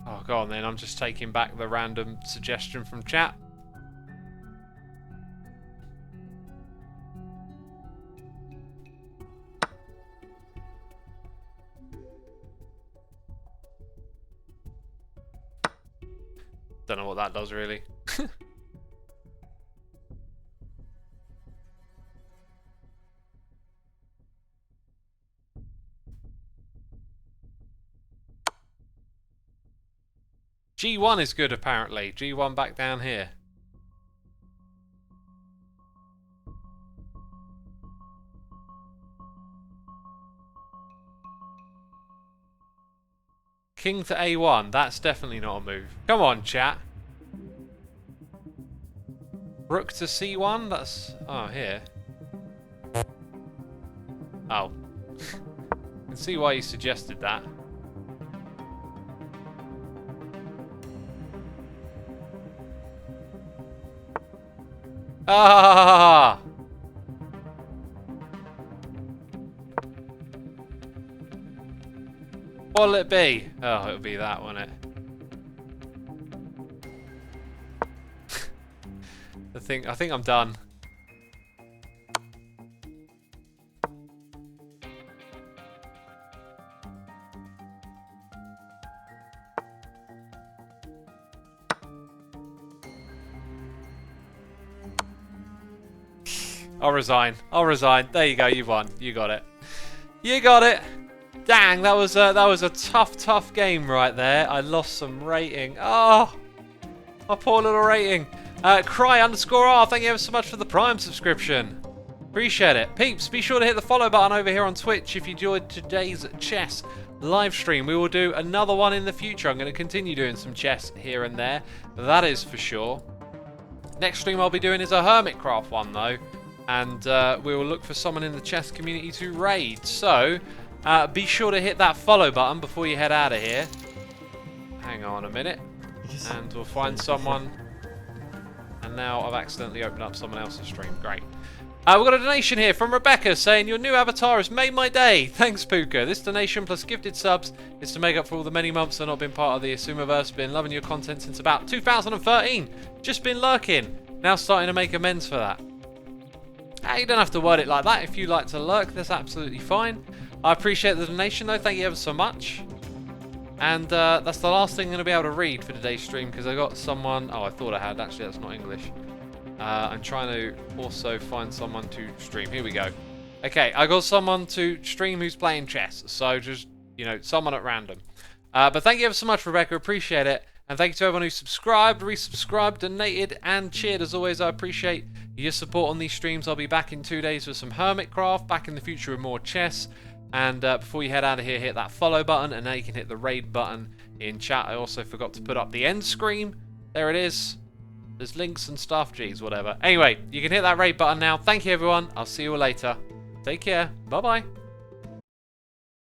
Oh, go on then. I'm just taking back the random suggestion from chat. Don't know what that does really. G1 is good apparently. G1 back down here. King to A1. That's definitely not a move. Come on, chat. Rook to C1. That's... Oh, here. Oh. I can see why you suggested that. Ah! What'll it be? Oh, it'll be that, won't it? I think I'm done. I'll resign. I'll resign. There you go. You won. You got it. You got it. Dang, that was a tough game right there. I lost some rating. Oh. My poor little rating. Cry_R, thank you ever so much for the Prime subscription. Appreciate it. Peeps, be sure to hit the follow button over here on Twitch if you enjoyed today's chess live stream. We will do another one in the future. I'm going to continue doing some chess here and there. That is for sure. Next stream I'll be doing is a Hermitcraft one though. And we will look for someone in the chess community to raid. So, be sure to hit that follow button before you head out of here. Hang on a minute. And we'll find someone. And now I've accidentally opened up someone else's stream. Great. We've got a donation here from Rebecca saying, your new avatar has made my day. Thanks, Puka. This donation plus gifted subs is to make up for all the many months I've not been part of the Xisumaverse. Been loving your content since about 2013. Just been lurking. Now starting to make amends for that. You don't have to word it like that. If you like to lurk, that's absolutely fine. I appreciate the donation though. Thank you ever so much. And that's the last thing I'm going to be able to read for today's stream because I got someone... Oh, I thought I had. Actually, that's not English. I'm trying to also find someone to stream. Here we go. Okay, I got someone to stream who's playing chess. So just, you know, someone at random. But thank you ever so much, Rebecca. Appreciate it. And thank you to everyone who subscribed, resubscribed, donated, and cheered. As always, I appreciate your support on these streams. I'll be back in 2 days with some Hermitcraft. Back in the future with more chess. And before you head out of here, hit that follow button. And now you can hit the raid button in chat. I also forgot to put up the end screen. There it is. There's links and stuff. Geez, whatever. Anyway, you can hit that raid button now. Thank you, everyone. I'll see you all later. Take care. Bye-bye.